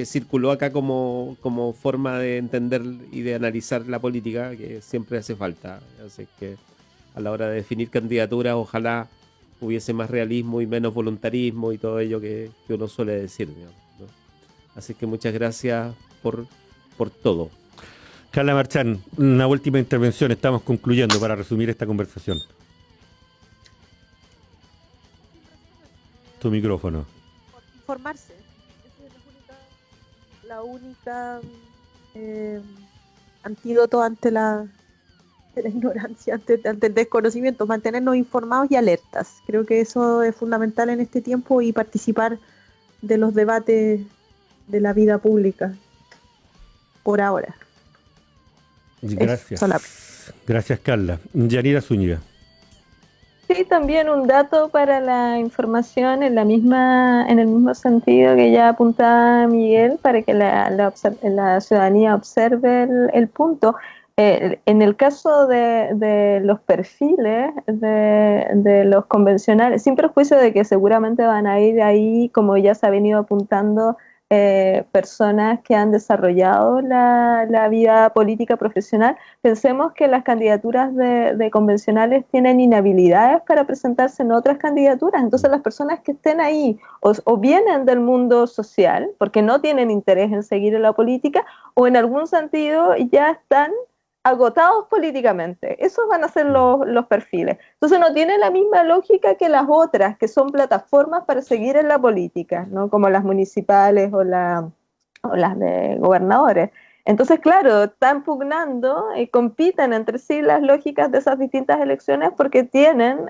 circuló acá como forma de entender y de analizar la política, que siempre hace falta. Así que a la hora de definir candidaturas, ojalá hubiese más realismo y menos voluntarismo y todo ello que uno suele decir, digamos, ¿no? Así que muchas gracias por todo. Carla Marchán, una última intervención, estamos concluyendo para resumir esta conversación. Tu micrófono. Informarse. Esa es la única antídoto ante la ignorancia, ante el desconocimiento, mantenernos informados y alertas. Creo que eso es fundamental en este tiempo, y participar de los debates de la vida pública por ahora. Gracias. Gracias, Carla. Yanira Zúñiga. Sí, también un dato para la información en el mismo sentido que ya apuntaba Miguel, para que la ciudadanía observe el punto. En el caso de los perfiles de los convencionales, sin perjuicio de que seguramente van a ir ahí, como ya se ha venido apuntando, personas que han desarrollado la vida política profesional. Pensemos que las candidaturas de convencionales tienen inhabilidades para presentarse en otras candidaturas, entonces las personas que estén ahí o vienen del mundo social, porque no tienen interés en seguir en la política, o en algún sentido ya están agotados políticamente. Esos van a ser los perfiles. Entonces no tiene la misma lógica que las otras, que son plataformas para seguir en la política, ¿no? Como las municipales o las de gobernadores. Entonces, claro, están pugnando y compiten entre sí las lógicas de esas distintas elecciones porque tienen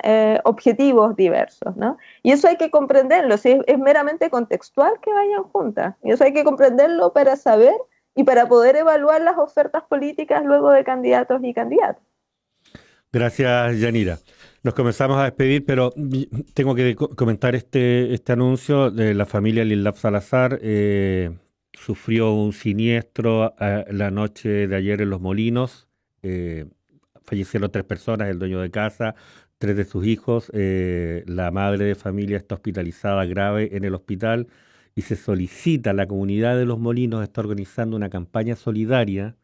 objetivos diversos, ¿no? Y eso hay que comprenderlo, si es meramente contextual que vayan juntas. Y eso hay que comprenderlo para saber y para poder evaluar las ofertas políticas luego de candidatos y candidatas. Gracias, Yanira. Nos comenzamos a despedir, pero tengo que comentar este anuncio de la familia Lilaf Salazar. Sufrió un siniestro la noche de ayer en Los Molinos. Fallecieron 3 personas, el dueño de casa, 3 de sus hijos. La madre de familia está hospitalizada grave en el hospital. Y se solicita, la comunidad de Los Molinos está organizando una campaña solidaria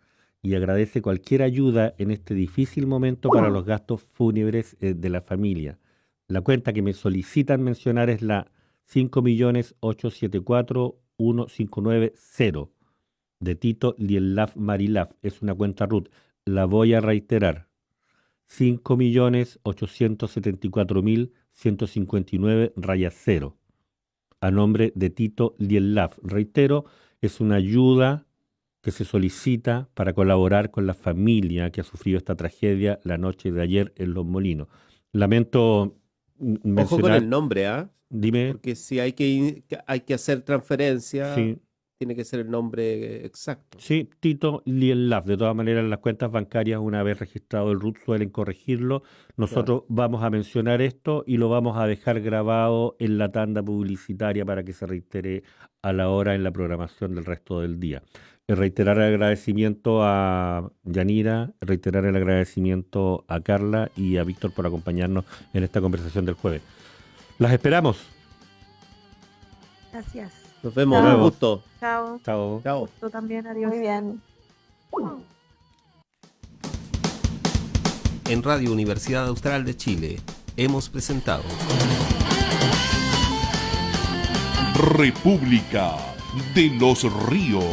y agradece cualquier ayuda en este difícil momento para los gastos fúnebres de la familia. La cuenta que me solicitan mencionar es la 5.874.1590 de Tito Lielaf Marilaf. Es una cuenta RUT. La voy a reiterar. 5.874.159-0. A nombre de Tito Lielaf. Reitero, es una ayuda que se solicita para colaborar con la familia que ha sufrido esta tragedia la noche de ayer en Los Molinos. Lamento mencionar... Ojo con el nombre, ¿ah? Dime. Porque si hay que hacer transferencia, Sí. tiene que ser el nombre exacto. Sí, Tito Lielaf. De todas maneras, las cuentas bancarias, una vez registrado el RUT, suelen corregirlo. Nosotros vamos a mencionar esto y lo vamos a dejar grabado en la tanda publicitaria para que se reitere a la hora en la programación del resto del día. Reiterar el agradecimiento a Yanira, reiterar el agradecimiento a Carla y a Víctor por acompañarnos en esta conversación del jueves. Las esperamos. Gracias. Nos vemos, Chao. un gusto. Chao. Chao. Chao. Tú también, adiós. Muy bien. En Radio Universidad Austral de Chile hemos presentado República de los Ríos.